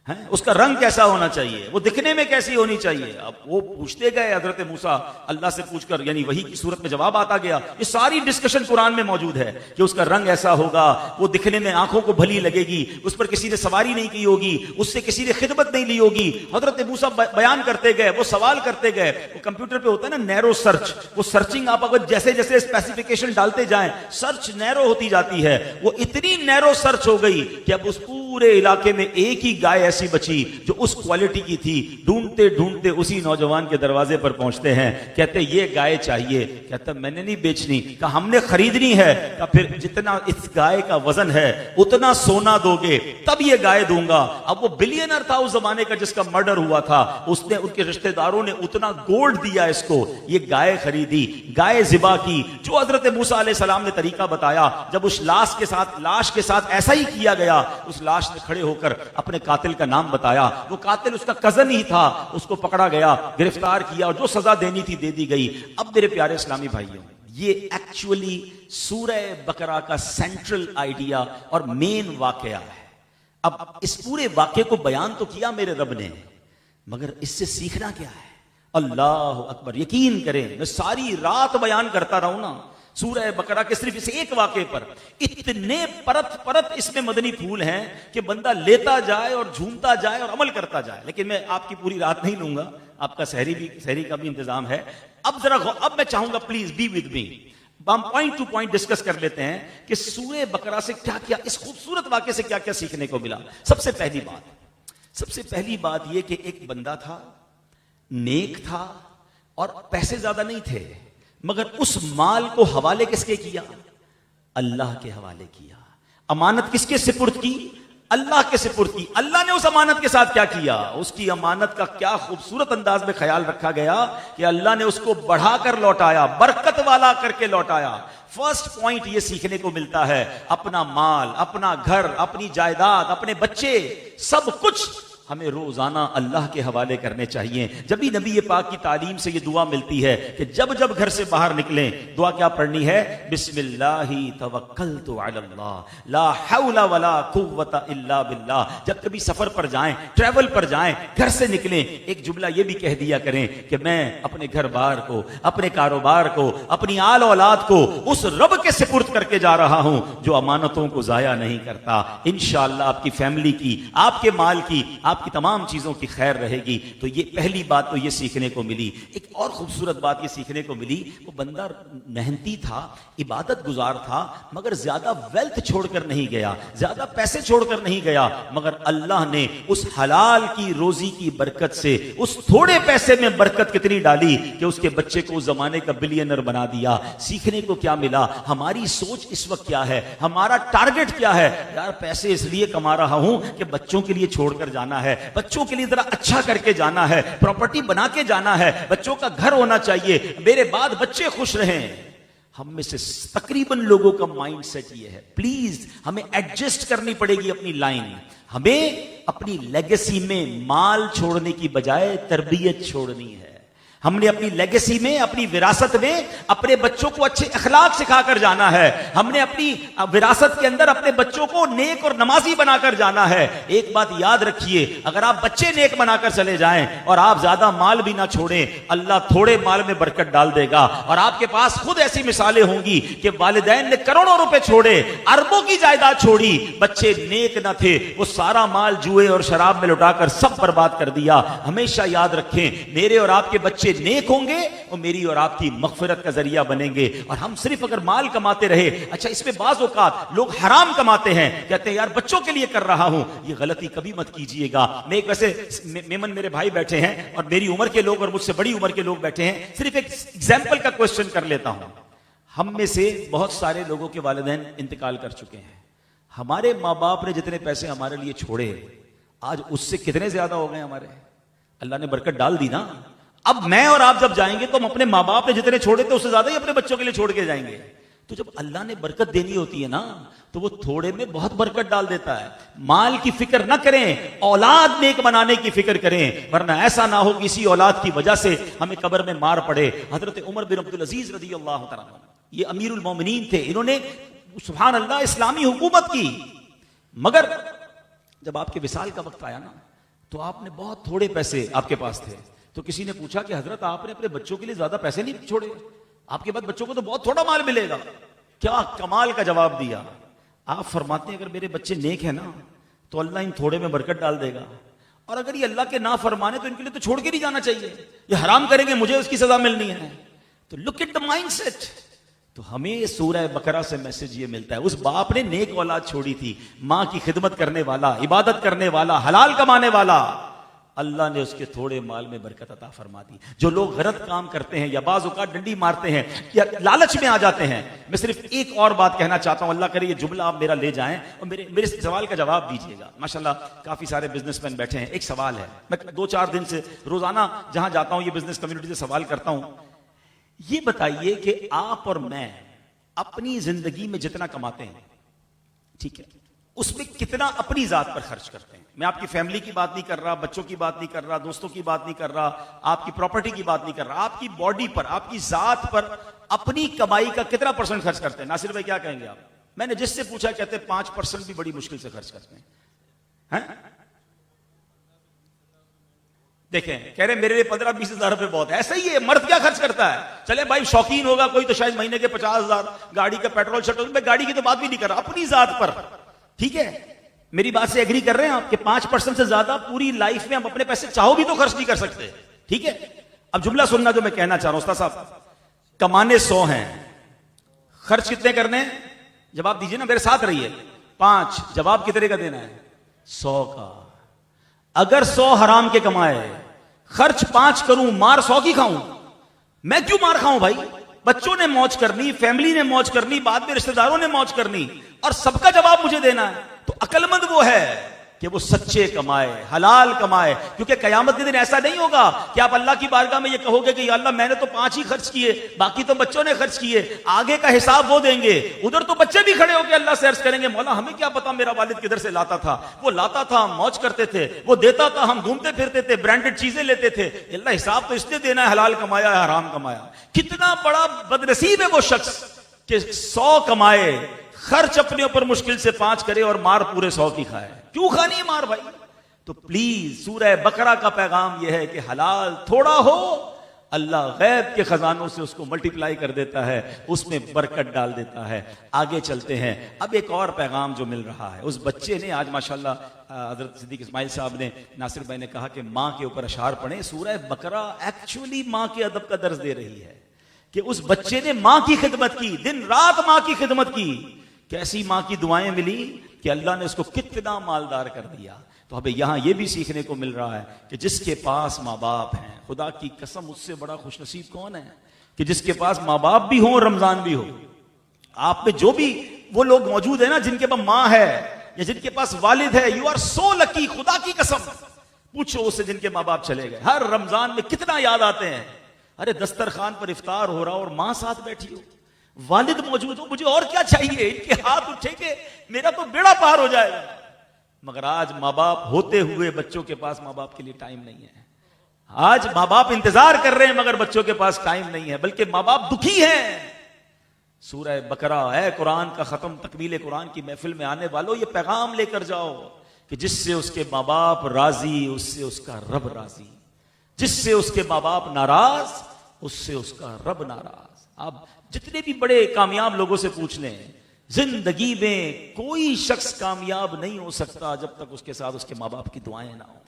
हैं उसका रंग कैसा होना चाहिए, वो दिखने में कैसी होनी चाहिए। अब वो पूछते गए हजरत मूसा अल्लाह से पूछकर, यानी वही की सूरत में जवाब आता गया। ये सारी डिस्कशन कुरान में मौजूद है कि उसका रंग ऐसा होगा, वो दिखने में आंखों को भली लगेगी, उस पर किसी ने सवारी नहीं की होगी, उससे किसी ने खिदमत नहीं ली होगी। हजरत मूसा बयान करते गए, वो सवाल करते गए। वो कंप्यूटर पे होता है ना नैरो सर्च, वो सर्चिंग आप अगर जैसे जैसे स्पेसिफिकेशन डालते जाएं सर्च नैरो होती जाती है। वो इतनी नैरो सर्च हो गई कि अब उस पूरे इलाके में एक ही गाय ऐसी बची जो उस क्वालिटी की थी। ढूंढते ढूंढते उसी नौजवान के दरवाजे पर पहुंचते हैं, कहते ये गाय चाहिए। कहता मैंने नहीं बेचनी, कहा हमने खरीदनी है। कहा फिर जितना इस गाय का वजन है उतना सोना दोगे तब ये गाय दूंगा। अब वो बिलियनर था उस जमाने का जिसका मर्डर हुआ था, उसने उनके रिश्तेदारों ने उतना गोल्ड दिया इसको, ये गाय खरीदी, गाय ज़िबा की, जो हजरत मूसा अलैहि सलाम ने तरीका बताया। जब उस लाश के साथ ऐसा ही किया गया, उस लाश ने खड़े होकर अपने कातिल का नाम बताया। वो कातिल उसका कजन ही था, उसको पकड़ा गया, गिरफ्तार किया और जो सजा देनी थी दे दी गई। अब मेरे प्यारे इस्लामी भाइयों, ये एक्चुअली सूरह बकरा का सेंट्रल आइडिया और मेन वाकया है। अब इस पूरे वाकये को बयान तो किया मेरे रब ने, मगर इससे सीखना क्या है? अल्लाह अकबर। यकीन करें मैं सारी रात बयान करता रहूं ना सूरह बकरा के सिर्फ इस एक वाक़े पर, इतने परत परत इसमें मदनी फूल हैं कि बंदा लेता जाए और झूमता जाए और अमल करता जाए। लेकिन मैं आपकी पूरी रात नहीं लूंगा, आपका सहरी का भी इंतजाम है। अब मैं चाहूंगा प्लीज बी विद मी, हम पॉइंट टू पॉइंट डिस्कस कर लेते हैं कि सूरह बकरा से क्या क्या, इस खूबसूरत वाक़े से क्या क्या सीखने को मिला। सबसे पहली बात यह कि एक बंदा था, नेक था और पैसे ज्यादा नहीं थे, मगर उस माल को हवाले किसके किया? अल्लाह के हवाले किया। अमानत किसके सिपुर्द की? अल्लाह के सिपुर्द की। अल्लाह ने उस अमानत के साथ क्या किया? उसकी अमानत का क्या खूबसूरत अंदाज में ख्याल रखा गया कि अल्लाह ने उसको बढ़ाकर लौटाया, बरकत वाला करके लौटाया। फर्स्ट पॉइंट यह सीखने को मिलता है, अपना माल, अपना घर, अपनी जायदाद, अपने बच्चे, सब कुछ हमें रोजाना अल्लाह के हवाले करने चाहिए। जब भी नबी पाक की तालीम से ये दुआ मिलती है कि जब जब घर से बाहर निकलें, दुआ क्या पढ़नी है? बिस्मिल्लाहि तवक्कलतु अलल्लाह ला हौला वला कुव्वता इल्ला बिल्लाह। जब कभी सफर पर जाएं, ट्रैवल पर जाएं, घर से निकलें, एक जुमला ये भी कह दिया करें कि मैं अपने घर बार को, अपने कारोबार को, अपनी आल औलाद को उस रब के सुपुर्द करके जा रहा हूं जो अमानतों को जाया नहीं करता। इंशाअल्लाह आपकी फैमिली की, आपके माल की, आपकी तमाम चीजों की खैर रहेगी। तो ये पहली बात तो ये सीखने को मिली। एक और खूबसूरत बात ये सीखने को मिली, वो बंदा मेहनती था, इबादत गुजार था, मगर ज्यादा वेल्थ छोड़कर नहीं गया, ज्यादा पैसे छोड़कर नहीं गया, मगर अल्लाह ने उस हलाल की रोजी की बरकत से उस थोड़े पैसे में बरकत कितनी डाली कि उसके बच्चे को उस जमाने का बिलियनर बना दिया। सीखने को क्या मिला? हमारी सोच इस वक्त क्या है, हमारा टारगेट क्या है? यार पैसे इसलिए कमा रहा हूं कि बच्चों के लिए छोड़कर जाना है, बच्चों के लिए जरा अच्छा करके जाना है, प्रॉपर्टी बना के जाना है, बच्चों का घर होना चाहिए, मेरे बाद बच्चे खुश रहें। हम में से तकरीबन लोगों का माइंड सेट ये है। प्लीज हमें एडजस्ट करनी पड़ेगी अपनी लाइन। हमें अपनी लेगेसी में माल छोड़ने की बजाय तरबियत छोड़नी है। हमने अपनी लेगेसी में, अपनी विरासत में अपने बच्चों को अच्छे अखलाक सिखाकर जाना है। हमने अपनी विरासत के अंदर अपने बच्चों को नेक और नमाजी बनाकर जाना है। एक बात याद रखिए, अगर आप बच्चे नेक बनाकर चले जाएं और आप ज्यादा माल भी ना छोड़ें, अल्लाह थोड़े माल में बरकत डाल देगा। और आपके पास खुद ऐसी मिसालें होंगी कि वालिदैन ने करोड़ों रुपए छोड़े, अरबों की जायदाद छोड़ी, बच्चे नेक ना थे, वो सारा माल जुए और शराब में लुटाकर सब बर्बाद कर दिया। हमेशा याद रखें, मेरे और आपके बच्चे नेक होंगे और मेरी और आपकी मगफिरत का जरिया बनेंगे। और हम सिर्फ अगर माल कमाते रहे, अच्छा इसमें बाज़ औक़ात लोग हराम कमाते हैं, कहते हैं यार बच्चों के लिए कर रहा हूं, ये गलती कभी मत कीजिएगा। मैं एक वैसे मेमन मेरे भाई बैठे हैं और मेरी उम्र के लोग और मुझसे बड़ी उम्र के लोग बैठे हैं, सिर्फ एक एग्जाम्पल का क्वेश्चन कर लेता हूं। हम में से बहुत सारे लोगों के वालिदैन इंतकाल कर चुके हैं। हमारे माँ बाप ने जितने पैसे हमारे लिए छोड़े, आज उससे कितने ज्यादा हो गए हमारे। अल्लाह ने बरकत डाल दी ना। अब मैं और आप जब जाएंगे तो हम अपने माँ बाप ने जितने छोड़े थे उससे ज्यादा ही अपने बच्चों के लिए छोड़ के जाएंगे। तो जब अल्लाह ने बरकत देनी होती है ना, तो वो थोड़े में बहुत बरकत डाल देता है। माल की फिक्र ना करें, औलाद नेक बनाने की फिक्र करें, वरना ऐसा ना हो कि इसी औलाद की वजह से हमें कब्र में मार पड़े। हजरत उमर बिन अब्दुल अजीज रज़ी अल्लाह तआला, ये अमीरुल मोमिनीन थे, इन्होंने सुभान अल्लाह इस्लामी हुकूमत की, मगर जब आपके विसाल का वक्त आया ना, तो आपने बहुत थोड़े पैसे आपके पास थे। तो किसी ने पूछा कि हजरत आपने अपने बच्चों के लिए ज्यादा पैसे नहीं छोड़े, आपके बाद बच्चों को तो बहुत थोड़ा माल मिलेगा। क्या कमाल का जवाब दिया। आप फरमाते हैं अगर मेरे बच्चे नेक है ना, तो अल्लाह इन थोड़े में बरकत डाल देगा, और अगर ये अल्लाह के ना फरमाने तो इनके लिए तो छोड़ के नहीं जाना चाहिए। ये हराम करेंगे, मुझे उसकी सजा मिलनी है। तो लुक एट द माइंडसेट। तो हमें सूरह बकरा से मैसेज ये मिलता है, उस बाप ने नेक औलाद छोड़ी थी, माँ की खिदमत करने वाला, इबादत करने वाला, हलाल कमाने वाला, अल्लाह ने उसके थोड़े माल में बरकत अता फरमा दी। जो लोग गलत काम करते हैं या बाज़ औक़ात डंडी मारते हैं या लालच में आ जाते हैं, मैं सिर्फ एक और बात कहना चाहता हूं, अल्लाह करे ये जुमला आप मेरा ले जाएं और मेरे सवाल का जवाब दीजिएगा। माशाल्लाह काफी सारे बिजनेसमैन बैठे हैं। एक सवाल है, मैं 2-4 दिन से रोजाना जहां जाता हूं ये बिजनेस कम्युनिटी से सवाल करता हूं, ये बताइए कि आप और मैं अपनी जिंदगी में जितना कमाते हैं, ठीक है, उसमें कितना अपनी जात पर खर्च करते हैं। मैं आपकी फैमिली की बात नहीं कर रहा, बच्चों की बात नहीं कर रहा, दोस्तों की बात नहीं कर रहा, आपकी प्रॉपर्टी की बात नहीं कर रहा, आपकी बॉडी पर, आपकी जात पर अपनी कमाई का कितना % खर्च करते हैं। नासिर भाई क्या कहेंगे आप? मैंने जिससे पूछा कहते हैं 5% भी बड़ी मुश्किल से खर्च करते हैं। देखें, कह रहे मेरे लिए 15-20 हजार रुपए बहुत है। ऐसा ही है, मर्द क्या खर्च करता है। चले भाई शौकीन होगा कोई तो शायद महीने के 50 हजार, गाड़ी का पेट्रोल शट्रोल, मैं गाड़ी की तो बात भी नहीं कर रहा, अपनी जात पर। ठीक है, मेरी बात से एग्री कर रहे हैं आप कि 5% से ज्यादा पूरी लाइफ में हम अपने पैसे चाहो भी तो खर्च नहीं कर सकते। ठीक है, अब जुमला सुनना जो मैं कहना चाह रहा हूं। उस्ताद साहब, कमाने 100 हैं, खर्च कितने करने? जवाब दीजिए ना, मेरे साथ रहिए। 5, जवाब कितने का देना है? 100 का। अगर 100 हराम के कमाए, खर्च 5 करूं, मार 100 की खाऊं, मैं क्यों मार खाऊं भाई? बच्चों ने मौज करनी, फैमिली ने मौज करनी, बाद में रिश्तेदारों ने मौज करनी, और सबका जवाब मुझे देना है। तो अक्लमंद वो है कि वो सच्चे कमाए, हलाल कमाए, क्योंकि कयामत के दिन ऐसा नहीं होगा कि आप अल्लाह की बारगाह में ये कहोगे कि अल्लाह मैंने तो 5 ही खर्च किए, बाकी तो बच्चों ने खर्च किए। आगे का हिसाब वो देंगे। उधर तो बच्चे भी खड़े होकर अल्लाह से अर्ज करेंगे, मौला हमें क्या पता मेरा वालिद किधर से लाता था, वो लाता था, हम मौज करते थे, वो देता था, हम घूमते फिरते थे, ब्रांडेड चीजें लेते थे। अल्लाह हिसाब तो इसने देना है, हलाल कमाया है हराम कमाया। कितना बड़ा बदनसीब है वो शख्स कि 100 कमाए, खर्च अपने ऊपर मुश्किल से 5 करे और मार पूरे 100 की खाए। क्यों खानी है मार भाई? तो प्लीज सूरह बकरा का पैगाम यह है कि हलाल थोड़ा हो, अल्लाह गैब के खजानों से उसको मल्टीप्लाई कर देता है, उसमें बरकत डाल देता है। आगे चलते हैं। अब एक और पैगाम जो मिल रहा है, उस बच्चे ने आज माशाल्लाह हजरत सिद्दीक इस्माइल साहब ने, नासिर भाई ने कहा कि माँ के ऊपर अशार पढ़े। सूरह बकरा एक्चुअली माँ के अदब का दर्ज दे रही है कि उस बच्चे ने माँ की खिदमत की, दिन रात माँ की खिदमत की। कैसी माँ की दुआएं मिली कि अल्लाह ने उसको कितना मालदार कर दिया। तो हमें यहां यह भी सीखने को मिल रहा है कि जिसके पास माँ बाप हैं, खुदा की कसम उससे बड़ा खुशनसीब कौन है कि जिसके पास माँ बाप भी हो, रमजान भी हो। आप में जो भी वो लोग मौजूद है ना जिनके पास माँ है या जिनके पास वालिद है, यू आर सो लकी। खुदा की कसम पूछो उससे जिनके माँ बाप चले गए, हर रमजान में कितना याद आते हैं। अरे दस्तरखान पर इफ्तार हो रहा और माँ साथ बैठी हो, वालिद मौजूद हो, मुझे और क्या चाहिए? इनके हाथ उठेंगे मेरा तो बेड़ा पार हो जाएगा। मगर आज माँ बाप होते हुए बच्चों के पास माँ बाप के लिए टाइम नहीं है। आज माँ बाप इंतजार कर रहे हैं मगर बच्चों के पास टाइम नहीं है, बल्कि माँ बाप दुखी हैं। सूरह बकरा है कुरान का खत्म, तकमील कुरान की महफिल में आने वालों ये पैगाम लेकर जाओ कि जिससे उसके माँ बाप राजी उससे उसका रब राजी, जिससे उसके माँ बाप नाराज उससे उसका रब नाराज। आप जितने भी बड़े कामयाब लोगों से पूछ लें, जिंदगी में कोई शख्स कामयाब नहीं हो सकता जब तक उसके साथ उसके माँ बाप की दुआएं ना हो,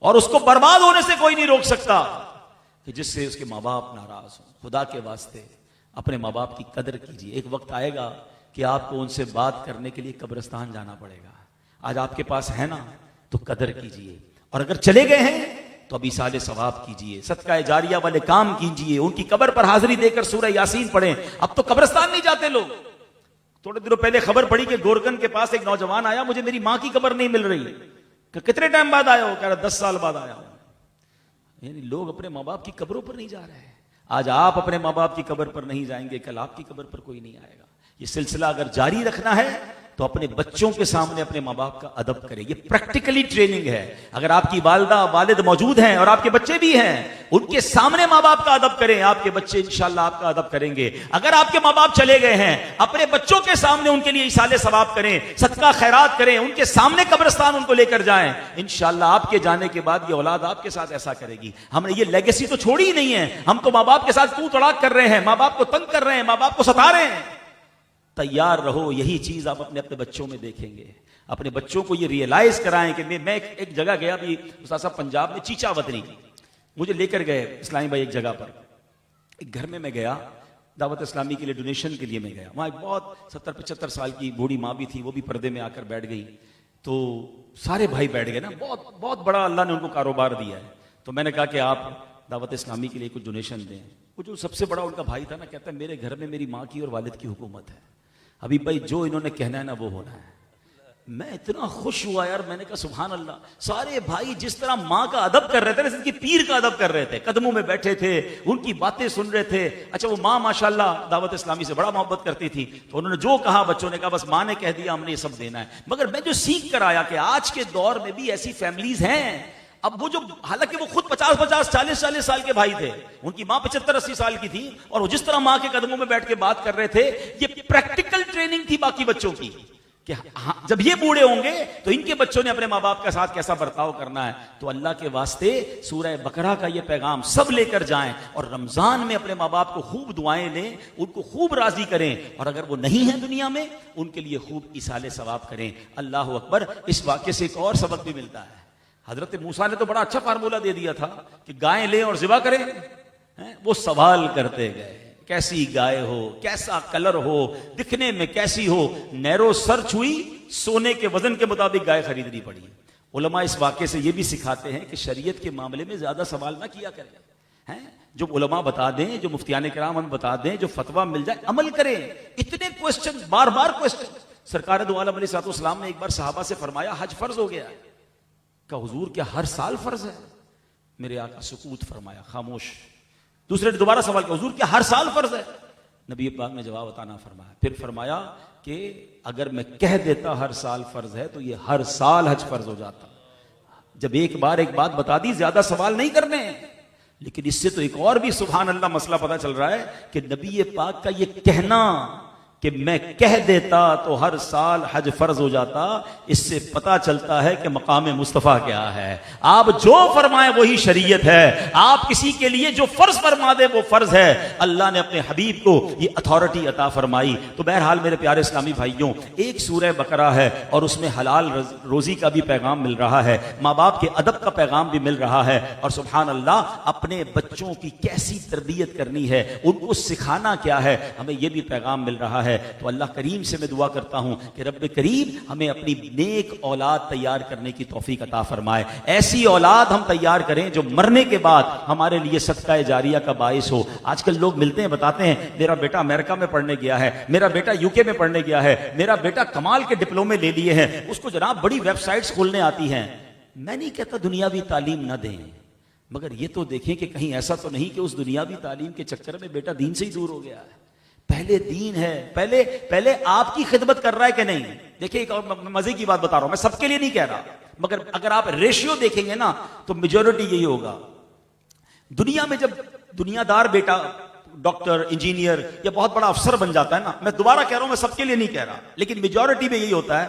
और उसको बर्बाद होने से कोई नहीं रोक सकता कि जिससे उसके माँ बाप नाराज हो। खुदा के वास्ते अपने माँ बाप की कदर कीजिए। एक वक्त आएगा कि आपको उनसे बात करने के लिए कब्रिस्तान जाना पड़ेगा। आज आपके पास है ना तो कदर कीजिए, और अगर चले गए हैं तो अब इसाले सवाब कीजिए, सदका जारिया वाले काम कीजिए, उनकी कब्र पर हाजिरी देकर सूरह यासीन पढ़ें। अब तो कब्रिस्तान नहीं जाते लोग। थोड़े दिनों पहले खबर पड़ी कि गोरगन के पास एक नौजवान आया, मुझे मेरी मां की कब्र नहीं मिल रही। कितने टाइम बाद आया हो? कह रहा 10 साल बाद आया हूं। यानी लोग अपने माँ बाप की कब्रों पर नहीं जा रहे हैं। आज आप अपने माँ बाप की कब्र पर नहीं जाएंगे, कल आपकी कब्र पर कोई नहीं आएगा। ये सिलसिला अगर जारी रखना है तो अपने बच्चों के सामने अपने माँ बाप का अदब करें। ये प्रैक्टिकली ट्रेनिंग है। अगर आपकी वालिदा वालिद मौजूद हैं और आपके बच्चे भी हैं, उनके सामने माँ बाप का अदब करें, आपके बच्चे इंशाल्लाह आपका अदब करेंगे। अगर आपके माँ बाप चले गए हैं, अपने बच्चों के सामने उनके लिए इसाले सवाब करें, सदका खैरात करें, उनके सामने कब्रिस्तान उनको लेकर जाएं। इंशाल्लाह आपके जाने के बाद ये औलाद आपके साथ ऐसा करेगी। हमने ये लेगेसी तो छोड़ी ही नहीं है। हम तो माँ बाप के साथ तू तड़ाक कर रहे हैं, माँ बाप को तंग कर रहे हैं, माँ बाप को सता रहे हैं। तैयार रहो, यही चीज आप अपने अपने बच्चों में देखेंगे। अपने बच्चों को ये रियलाइज कराएं कि मैं एक जगह गया भी, उस्ताद साहब पंजाब में चीचा वतनी मुझे लेकर गए इस्लामी भाई एक जगह पर। एक घर में मैं गया, दावत इस्लामी के लिए डोनेशन के लिए मैं गया। वहां एक बहुत 70-75 साल की बूढ़ी माँ भी थी, वो भी पर्दे में आकर बैठ गई। तो सारे भाई बैठ गए ना, बहुत बहुत बड़ा अल्लाह ने उनको कारोबार दिया है। तो मैंने कहा कि आप दावत इस्लामी के लिए कुछ डोनेशन दें। वो जो सबसे बड़ा उनका भाई था ना, कहता है मेरे घर में मेरी माँ की और वालिद की हुकूमत है, अभी भाई जो इन्होंने कहना है ना वो होना है। मैं इतना खुश हुआ यार, मैंने कहा सुभान अल्लाह। सारे भाई जिस तरह माँ का अदब कर रहे थे ना, जिनकी पीर का अदब कर रहे थे, कदमों में बैठे थे, उनकी बातें सुन रहे थे। अच्छा वो माँ माशाल्लाह दावत इस्लामी से बड़ा मोहब्बत करती थी, तो उन्होंने जो कहा बच्चों ने कहा बस माँ ने कह दिया हमने ये सब देना है। मगर मैं जो सीख कर आया कि आज के दौर में भी ऐसी फैमिलीज हैं। अब वो जो, हालांकि वो खुद 50-50, 40-40 साल के भाई थे, उनकी माँ 75-80 साल की थी, और वो जिस तरह माँ के कदमों में बैठ के बात कर रहे थे, ये प्रैक्टिकल ट्रेनिंग थी बाकी बच्चों की कि हाँ, जब ये बूढ़े होंगे तो इनके बच्चों ने अपने माँ बाप के साथ कैसा बर्ताव करना है। तो अल्लाह के वास्ते सूरह बकरा का ये पैगाम सब लेकर जाएं, और रमजान में अपने माँ बाप को खूब दुआएं लें, उनको खूब राजी करें, और अगर वो नहीं है दुनिया में उनके लिए खूब इसाले सवाब करें। अल्लाह अकबर। इस वाक्य से एक और सबक भी मिलता है। हजरत मूसा ने तो बड़ा अच्छा फार्मूला दे दिया था कि गाय लें और जिबा करें। वो सवाल करते गए, कैसी गाय हो, कैसा कलर हो, दिखने में कैसी हो। नैरो सर्च हुई, सोने के वजन के मुताबिक गाय खरीदनी पड़ी। उलमा इस वाक्य से ये भी सिखाते हैं कि शरीयत के मामले में ज्यादा सवाल ना किया करें, हैं? जो उलमा बता दें, जो मुफ्तियान किराम हमें बता दें, जो फतवा मिल जाए अमल करें। इतने क्वेश्चन, बार बार क्वेश्चन, सरकार दो आलम अलैहिस्सलाम ने एक बार सहाबा से फरमाया हज फर्ज हो गया है। क्या हुजूर क्या हर साल फर्ज है? मेरे आका सुकूत फरमाया, खामोश। दूसरे ने दोबारा सवाल किया, हुजूर क्या हर साल फर्ज है? नबी पाक ने जवाब अता ना फरमाया। फिर फरमाया कि अगर मैं कह देता हर साल फर्ज है तो ये हर साल हज फर्ज हो जाता। जब एक बात बता दी, ज्यादा सवाल नहीं करने। लेकिन इससे तो एक और भी सुभान अल्लाह मसला पता चल रहा है कि नबी पाक का ये कहना कि मैं कह देता तो हर साल हज फर्ज हो जाता, इससे पता चलता है कि मकाम मुस्तफ़ा क्या है। आप जो फरमाए वही शरीयत है। आप किसी के लिए जो फर्ज फरमा दे वो फर्ज है। अल्लाह ने अपने हबीब को ये अथॉरिटी अता फरमाई। तो बहरहाल मेरे प्यारे इस्लामी भाइयों, एक सूरह बकरा है और उसमें हलाल रोजी का भी पैगाम मिल रहा है, माँ बाप के अदब का पैगाम भी मिल रहा है, और सुभान अल्लाह अपने बच्चों की कैसी तरबियत करनी है, उनको सिखाना क्या है, हमें यह भी पैगाम मिल रहा है। तो अल्लाह करीम से मैं दुआ करता हूं कि रब्ब करीम हमें अपनी नेक औलाद तैयार करने की तौफीक अता फरमाए। ऐसी औलाद हम तैयार करें जो मरने के बाद हमारे लिए सदका जारिया का बाइस हो। आजकल लोग मिलते हैं, बताते हैं मेरा बेटा अमेरिका में पढ़ने गया है, मेरा बेटा यूके में पढ़ने गया है, मेरा बेटा कमाल के डिप्लोमे ले लिए हैं, उसको जनाब बड़ी वेबसाइट्स खोलने आती हैं। मैं नहीं कहता दुनियावी तालीम ना दें, मगर ये तो देखें कि कहीं ऐसा तो नहीं कि उस दुनियावी तालीम के चक्कर में बेटा दीन से ही दूर हो गया है। पहले दीन है, पहले आपकी खिदमत कर रहा है कि नहीं। देखिए एक और मजे की बात बता रहा हूं, मैं सबके लिए नहीं कह रहा, मगर अगर आप रेशियो देखेंगे ना तो मेजॉरिटी यही होगा। दुनिया में जब दुनियादार बेटा डॉक्टर, इंजीनियर या बहुत बड़ा अफसर बन जाता है ना, मैं दोबारा कह रहा हूं, मैं सबके लिए नहीं कह रहा, लेकिन मेजॉरिटी में यही होता है,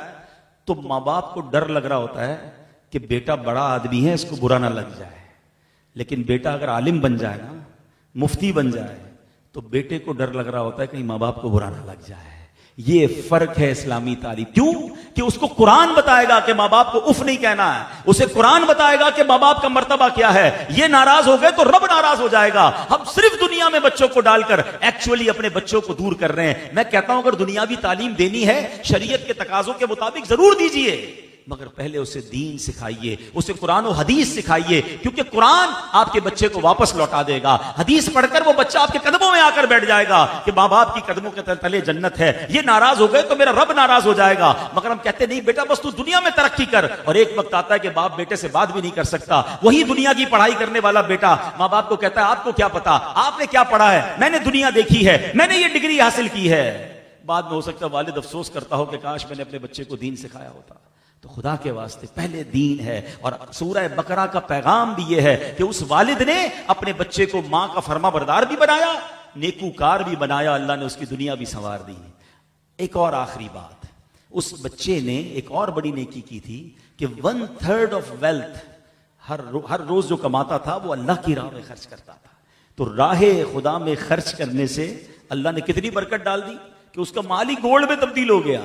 तो माँ बाप को डर लग रहा होता है कि बेटा बड़ा आदमी है, इसको बुरा ना लग जाए। लेकिन बेटा अगर आलिम बन जाए ना, मुफ्ती बन जाए, तो बेटे को डर लग रहा होता है कहीं माँ बाप को बुरा ना लग जाए। ये फर्क है इस्लामी तालीम। क्यों? कि उसको कुरान बताएगा कि माँ बाप को उफ नहीं कहना है, उसे कुरान बताएगा कि माँ बाप का मर्तबा क्या है। ये नाराज हो गए तो रब नाराज हो जाएगा। हम सिर्फ दुनिया में बच्चों को डालकर एक्चुअली अपने बच्चों को दूर कर रहे हैं। मैं कहता हूं अगर दुनियावी तालीम देनी है शरीयत के तकाजों के मुताबिक जरूर दीजिए, मगर पहले उसे दीन सिखाइए, उसे कुरान और हदीस सिखाइए, क्योंकि कुरान आपके बच्चे को वापस लौटा देगा। हदीस पढ़कर वो बच्चा आपके कदमों में आकर बैठ जाएगा कि माँ बाप की कदमों के तले जन्नत है। ये नाराज हो गए तो मेरा रब नाराज हो जाएगा। मगर हम कहते नहीं बेटा बस तू दुनिया में तरक्की कर, और एक वक्त आता है कि बाप बेटे से बात भी नहीं कर सकता। वही दुनिया की पढ़ाई करने वाला बेटा माँ बाप को कहता है आपको क्या पता, आपने क्या पढ़ा है, मैंने दुनिया देखी है, मैंने ये डिग्री हासिल की है। बाद में हो सकता है वालिद अफसोस करता हो कि काश मैंने अपने बच्चे को दीन सिखाया होता। तो खुदा के वास्ते पहले दीन है। और सूरह बकरा का पैगाम भी यह है कि उस वालिद ने अपने बच्चे को मां का फरमा बरदार भी बनाया, नेकूकार भी बनाया, अल्लाह ने उसकी दुनिया भी संवार दी। एक और आखिरी बात, उस बच्चे ने एक और बड़ी नेकी की थी कि 1/3 ऑफ वेल्थ हर रोज जो कमाता था वो अल्लाह की राह में खर्च करता था। तो राह खुदा में खर्च करने से अल्लाह ने कितनी बरकत डाल दी कि उसका माल ही गोल्ड में तब्दील हो गया।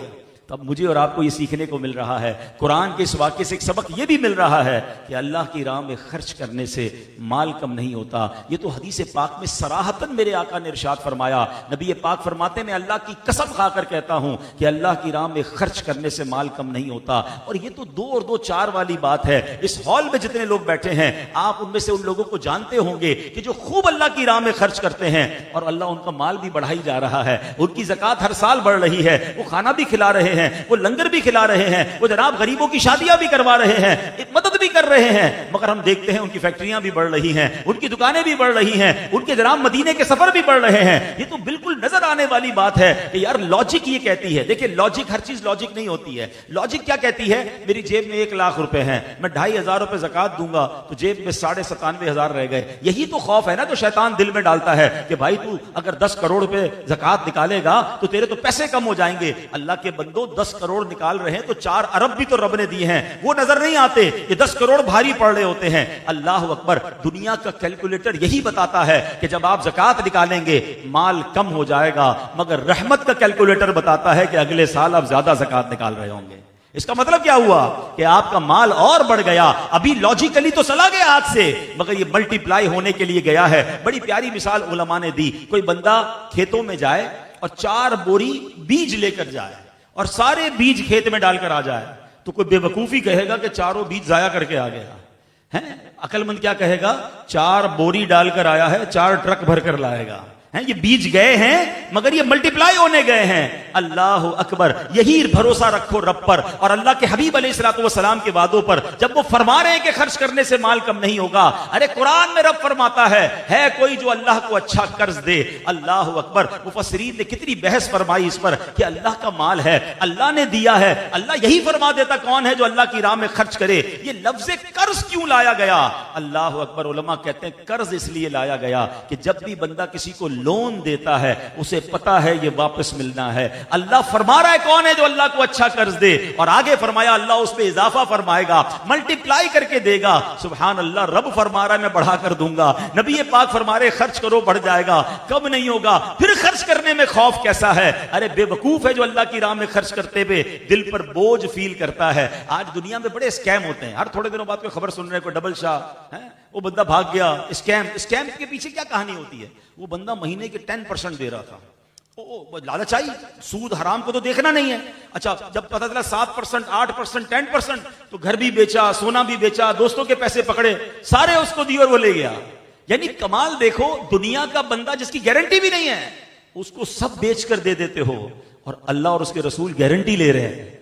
तब मुझे और आपको ये सीखने को मिल रहा है, कुरान के इस वाक्य से एक सबक ये भी मिल रहा है कि अल्लाह की राह में खर्च करने से माल कम नहीं होता। ये तो हदीस पाक में सराहतन मेरे आका ने इरशाद फरमाया। नबी पाक फरमाते मैं अल्लाह की कसम खाकर कहता हूं कि अल्लाह की राह में खर्च करने से माल कम नहीं होता। और ये तो 2 और 2 4 वाली बात है। इस हॉल में जितने लोग बैठे हैं आप उनमें से उन लोगों को जानते होंगे कि जो खूब अल्लाह की राह में खर्च करते हैं और अल्लाह उनका माल भी बढ़ाई जा रहा है, उनकी ज़कात हर साल बढ़ रही है, वो खाना भी खिला रहे हैं, वो लंगर भी खिला रहे हैं, वो जनाब गरीबों की शादियां भी करवा रहे हैं, एक मदद भी कर रहे हैं। मगर हम देखते हैं उनकी फैक्ट्रियां भी बढ़ रही हैं, उनकी दुकानें भी बढ़ रही हैं, उनके जनाब मदीने के सफर भी बढ़ रहे हैं। ये तो बिल्कुल नजर आने वाली बात है कि यार लॉजिक ये कहती है। देखिए लॉजिक, हर चीज लॉजिक नहीं होती है। लॉजिक क्या कहती है, मेरी जेब में 1 लाख रुपए हैं, मैं 2,500 रुपए ज़कात दूंगा तो जेब में 97,500 रह गए। यही तो खौफ है ना जो शैतान दिल में डालता है कि भाई तू अगर 10 करोड़ रुपए ज़कात निकालेगा तो तेरे तो पैसे कम हो जाएंगे। अल्लाह के बंदो 10 करोड़ निकाल रहे हैं तो 4 अरब भी तो रब ने दिए हैं, वो नजर नहीं आते। ये 10 करोड़ भारी पड़ रहे होते हैं। अल्लाह अकबर, दुनिया का कैलकुलेटर यही बताता है कि जब आप ज़कात निकालेंगे माल कम हो जाएगा, मगर रहमत का कैलकुलेटर बताता है कि अगले साल आप ज्यादा ज़कात निकाल रहे होंगे। इसका मतलब क्या हुआ कि आपका माल और बढ़ गया। अभी लॉजिकली तो चला गया हाथ से, मगर ये मल्टीप्लाई होने के लिए गया है। बड़ी प्यारी मिसाल उलमा ने दी। कोई बंदा खेतों में जाए और 4 बोरी बीज लेकर जाए और सारे बीज खेत में डालकर आ जाए, तो कोई बेवकूफी कहेगा कि चारों बीज जाया करके आ गया है। अकलमंद क्या कहेगा, 4 बोरी डालकर आया है, 4 ट्रक भर कर लाएगा। हैं ये बीज गए हैं मगर ये मल्टीप्लाई होने गए हैं। अल्लाह अकबर। यही भरोसा रखो रब पर और अल्लाह के हबीब अलैहिस्सलाम के वादों पर। जब वो फरमा रहे हैं कि खर्च करने से माल कम नहीं होगा, अरे कुरान में रब फरमाता है कोई जो अल्लाह को अच्छा कर्ज दे। अल्लाह अकबर। मुफस्सिरीन ने कितनी बहस फरमाई इस पर कि अल्लाह का माल है, अल्लाह ने दिया है, अल्लाह यही फरमा देता कौन है जो अल्लाह की राह में खर्च करे। ये लफ्ज़ कर्ज क्यों लाया गया? अल्लाह अकबर। उलमा कहते हैं कर्ज इसलिए लाया गया कि जब भी बंदा किसी को लोन देता है उसे पता है ये वापस मिलना है। अल्लाह फरमा रहा है कौन है जो अल्लाह को अच्छा कर्ज दे, और आगे फरमाया अल्लाह उस पर इजाफा फरमाएगा, मल्टीप्लाई करके देगा। सुभान अल्लाह। रब फरमा रहा है मैं बढ़ा कर दूंगा, नबी पाक फरमा रहे खर्च करो बढ़ जाएगा, कब नहीं होगा। फिर खर्च करने में खौफ कैसा है? अरे बेवकूफ है जो अल्लाह की राह में खर्च करते हुए दिल पर बोझ फील करता है। आज दुनिया में बड़े स्कैम होते हैं, हर थोड़े दिनों बाद कोई खबर सुन रहे, कोई डबल शाह है, वो बंदा भाग गया। स्कैम के पीछे क्या कहानी होती है? वो बंदा महीने के 10% दे रहा था, लालच आई, सूद हराम को तो देखना नहीं है। अच्छा, जब पता चला 7%, 8%, 10%, तो घर भी बेचा, सोना भी बेचा, दोस्तों के पैसे पकड़े, सारे उसको दिए और वो ले गया। यानी कमाल देखो, दुनिया का बंदा जिसकी गारंटी भी नहीं है उसको सब बेच कर दे देते हो, और अल्लाह और उसके रसूल गारंटी ले रहे हैं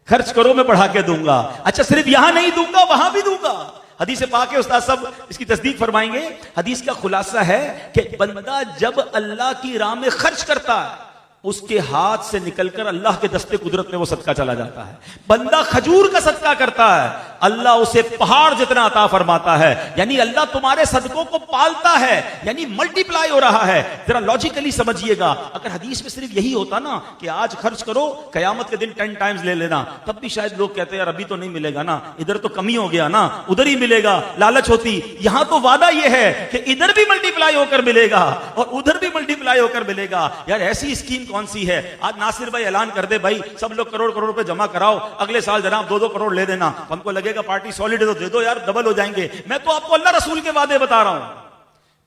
खर्च करो मैं बढ़ा के दूंगा। अच्छा, सिर्फ यहां नहीं दूंगा वहां भी दूंगा। हदीस पाक है, उस्ताद सब इसकी तस्दीक फरमाएंगे। हदीस का खुलासा है कि बंदा जब अल्लाह की राह में खर्च करता है उसके हाथ से निकलकर अल्लाह के दस्ते कुदरत में वो सदका चला जाता है। बंदा खजूर का सदका करता है, अल्लाह उसे पहाड़ जितना अता फरमाता है। यानी अल्लाह तुम्हारे सदकों को पालता है, यानी मल्टीप्लाई हो रहा है। जरा लॉजिकली समझिएगा, अगर हदीस में सिर्फ यही होता ना कि आज खर्च करो कयामत के दिन 10 टाइम्स ले लेना, तब भी शायद लोग कहते हैं यार अभी तो नहीं मिलेगा ना, इधर तो कमी हो गया ना, उधर ही मिलेगा, लालच होती। यहां तो वादा यह है कि इधर भी मल्टीप्लाई होकर मिलेगा और उधर भी मल्टीप्लाई होकर मिलेगा। यार ऐसी स्कीम कौन सी है? आज नासिर भाई ऐलान कर दे, भाई सब लोग करोड़ करोड़ रुपए जमा कराओ, अगले साल जनाब 2-2 करोड़ ले देना। हमको लगेगा पार्टी सॉलिड है तो दे दो यार, डबल हो जाएंगे। मैं तो आपको अल्लाह रसूल के वादे बता रहा हूं।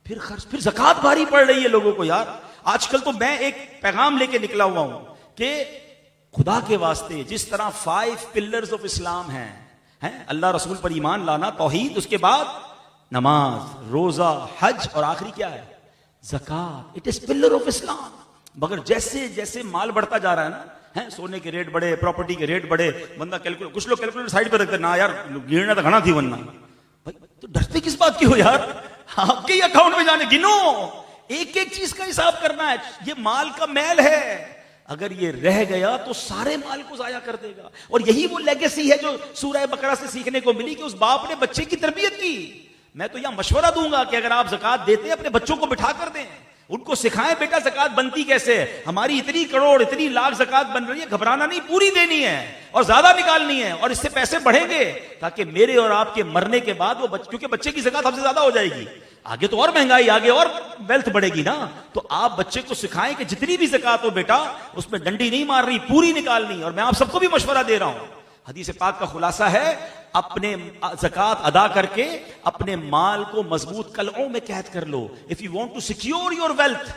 फिर खर्च, फिर ज़कात भारी पड़ रही है लोगों को। यार आजकल तो मैं एक पैगाम लेके निकला हुआ हूं कि खुदा के वास्ते जिस तरह 5 पिलर्स ऑफ इस्लाम हैं, अल्लाह रसूल पर ईमान लाना, तौहीद, उसके बाद नमाज, रोजा, हज, और आखिरी क्या है? ज़कात। It is pillar of Islam. मगर जैसे जैसे माल बढ़ता जा रहा है ना, सोने के रेट बढ़े, प्रॉपर्टी के रेट बढ़े, बंदा कैलकुलेट, कुछ लोग कैलकुलेटर साइड पर रखते ना, यार गिनना तो घना थी वरना। भाई तो डरते किस बात की हो यार? आपके ही अकाउंट में जाने, गिनो, एक एक चीज का हिसाब करना है। ये माल का मैल है, अगर ये रह गया तो सारे माल को जाया कर देगा। और यही वो लेगेसी है जो सूरह बकरा से सीखने को मिली कि उस बाप ने बच्चे की तरबियत की। मैं तो यहां मशवरा दूंगा कि अगर आप ज़कात देते हैं अपने बच्चों को बिठा कर दें, उनको सिखाएं बेटा ज़कात बनती कैसे है। हमारी इतनी करोड़, इतनी लाख ज़कात बन रही है, घबराना नहीं, पूरी देनी है और ज्यादा निकालनी है, और इससे पैसे बढ़ेंगे ताकि मेरे और आपके मरने के बाद वो क्योंकि बच्चे की ज़कात हमसे ज्यादा हो जाएगी, आगे तो और महंगाई, आगे और वेल्थ बढ़ेगी ना। तो आप बच्चे को सिखाएं कि जितनी भी ज़कात हो बेटा, उसमें डंडी नहीं मार रही, पूरी निकालनी। और मैं आप सबको भी मशवरा दे रहा हूं, हदीस पाक का खुलासा है, अपने ज़कात अदा करके अपने माल को मजबूत कलओं में कैद कर लो। If you want to secure your wealth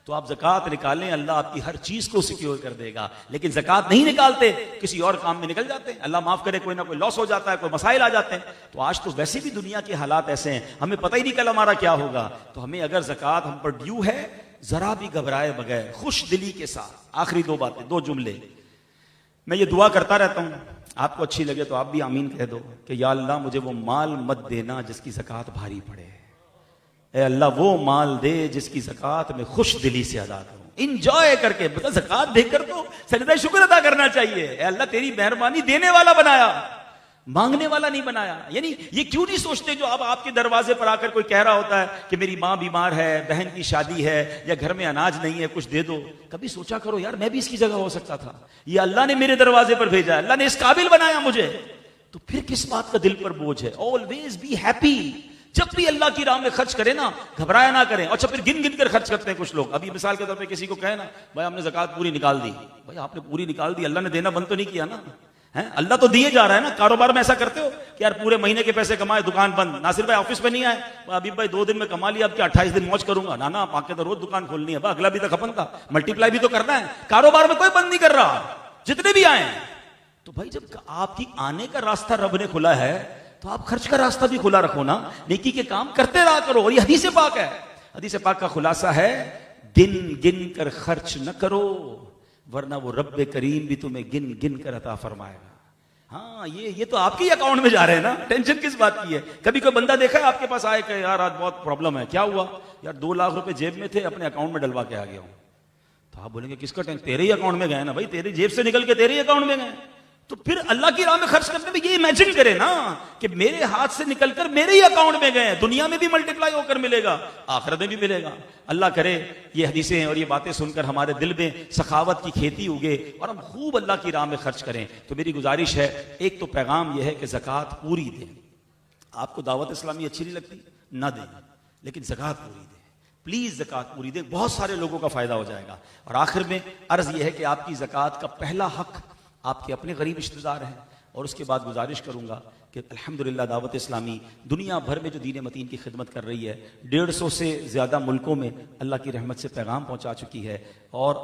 तो आप ज़कात निकालें, अल्लाह आपकी हर चीज को सिक्योर कर देगा। लेकिन ज़कात नहीं निकालते, किसी और काम में निकल जाते हैं, अल्लाह माफ करे, कोई ना कोई लॉस हो जाता है, कोई मसाइल आ जाते हैं। तो आज तो वैसे भी दुनिया के हालात ऐसे हैं, हमें पता ही नहीं कल हमारा क्या होगा। तो हमें अगर ज़कात हम पर ड्यू है, जरा भी घबराए बगैर खुश दिली के साथ, आखिरी 2 बातें, 2 जुमले, मैं ये दुआ करता रहता हूं, आपको अच्छी लगे तो आप भी आमीन कह दो कि या अल्लाह मुझे वो माल मत देना जिसकी ज़कात भारी पड़े। ए अल्लाह वो माल दे जिसकी ज़कात में खुश दिली से अदा करूं, इंजॉय करके। मतलब ज़कात देकर तो सजदा शुक्र अदा करना चाहिए। ए अल्लाह तेरी मेहरबानी, देने वाला बनाया, मांगने वाला नहीं बनाया। यानी ये क्यों नहीं सोचते जो अब आपके दरवाजे पर आकर कोई कह रहा होता है कि मेरी माँ बीमार है, बहन की शादी है, या घर में अनाज नहीं है, कुछ दे दो। कभी सोचा करो यार मैं भी इसकी जगह हो सकता था, ये अल्लाह ने मेरे दरवाजे पर भेजा, अल्लाह ने इस काबिल बनाया मुझे, तो फिर किस बात का दिल पर बोझ है। Always be happy. जब भी अल्लाह की राह में खर्च करें ना, घबराया ना करें। अच्छा, फिर गिन गिन कर खर्च करते हैं कुछ लोग। अभी मिसाल के तौर पे किसी को कहे ना, भाई हमने ज़कात पूरी निकाल दी, भाई आपने पूरी निकाल दी, अल्लाह ने देना बंद तो नहीं किया ना, है अल्लाह तो दिए जा रहा है ना। कारोबार में ऐसा करते हो कि यार पूरे महीने के पैसे कमाए, दुकान बंद, नासिर भाई ऑफिस में नहीं आए, अभी भाई 2 दिन में कमा लिया, अब क्या 28 दिन मौज करूंगा ना, ना पाके तो रोज दुकान खोलनी है, अगला भी तो खपन का मल्टीप्लाई भी तो करना है। कारोबार में कोई बंद नहीं कर रहा, जितने भी आए। तो भाई जब आपकी आने का रास्ता रब ने खुला है तो आप खर्च का रास्ता भी खुला रखो ना, नेकी के काम करते रहा करो। और ये हदीस पाक है, हदीस पाक का खुलासा है, गिन गिन कर खर्च न करो, वरना वो रब्बे करीम भी तुम्हें गिन गिन कर अता फरमाएगा। हाँ, ये तो आपके अकाउंट में जा रहे हैं ना, टेंशन किस बात की है। कभी कोई बंदा देखा है आपके पास आए कि यार आज बहुत प्रॉब्लम है, क्या हुआ यार, 2 लाख रुपए जेब में थे, अपने अकाउंट में डलवा के आ गया हूं। तो आप बोलेंगे किसका टेंशन, तेरे ही अकाउंट में गए ना भाई, तेरी जेब से निकल के तेरे ही अकाउंट में गए। तो फिर अल्लाह की राह में खर्च करने में ये इमेजिन करें ना कि मेरे हाथ से निकलकर मेरे ही अकाउंट में गए, दुनिया में भी मल्टीप्लाई होकर मिलेगा, आखिरत में भी मिलेगा। अल्लाह करे ये हदीसें हैं और ये बातें सुनकर हमारे दिल में सखावत की खेती उगे और हम खूब अल्लाह की राह में खर्च करें। तो मेरी गुजारिश है, एक तो पैगाम यह है कि ज़कात पूरी दें। आपको दावत इस्लामी अच्छी नहीं लगती ना दें, लेकिन ज़कात पूरी दें, प्लीज ज़कात पूरी दें, बहुत सारे लोगों का फायदा हो जाएगा। और आखिर में अर्ज यह है कि आपकी ज़कात का पहला हक आपके अपने गरीब रिश्तेदार हैं। और उसके बाद गुजारिश करूंगा कि अल्हम्दुलिल्लाह दावत इस्लामी दुनिया भर में जो दीन मतीन की खिदमत कर रही है, 150 से ज़्यादा मुल्कों में अल्लाह की रहमत से पैगाम पहुंचा चुकी है और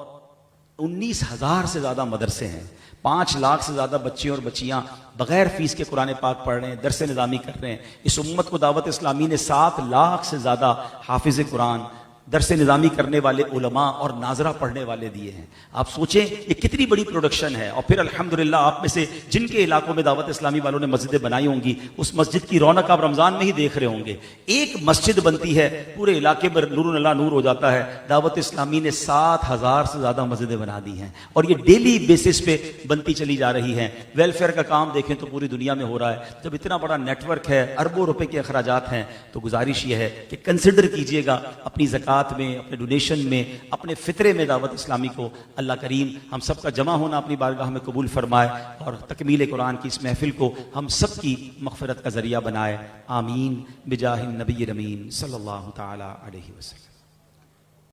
19,000 से ज़्यादा मदरसे हैं, 5 लाख से ज़्यादा बच्चे और बच्चियाँ बगैर फीस के कुरान पाक पढ़ रहे हैं, दरस निज़ामी कर रहे हैं। इस उम्मत को दावत इस्लामी ने 7 लाख से ज़्यादा हाफिज़ कुरान, दरस निज़ामी करने वाले उलमा और नाजरा पढ़ने वाले दिए हैं। आप सोचें ये कितनी बड़ी प्रोडक्शन है। और फिर अल्हम्दुलिल्लाह आप में से जिनके इलाकों में दावत इस्लामी वालों ने मस्जिदें बनाई होंगी, उस मस्जिद की रौनक आप रमज़ान में ही देख रहे होंगे। एक मस्जिद बनती है, पूरे इलाके में नूर अल्लाह नूर हो जाता है। दावत इस्लामी ने 7,000 से ज़्यादा मस्जिदें बना दी हैं और ये डेली बेसिस पे बनती चली जा रही हैं। वेलफेयर का काम देखें तो पूरी दुनिया में हो रहा है। जब इतना बड़ा नेटवर्क है, अरबों रुपए के अखराजात हैं, तो गुजारिश ये है कि कंसिडर कीजिएगा अपनी ज़कात में, अपने डोनेशन में, अपने फितरे में दावत इस्लामी को। अल्लाह करीम हम सब का जमा होना अपनी बारगाह में कबूल फरमाए और तकमील कुरान की इस महफिल को हम सब की मग़फ़िरत का ज़रिया बनाए। आमीन बिजाहिन नबी अमीन सल्लल्लाहु तआला अलैहि वसल्लम।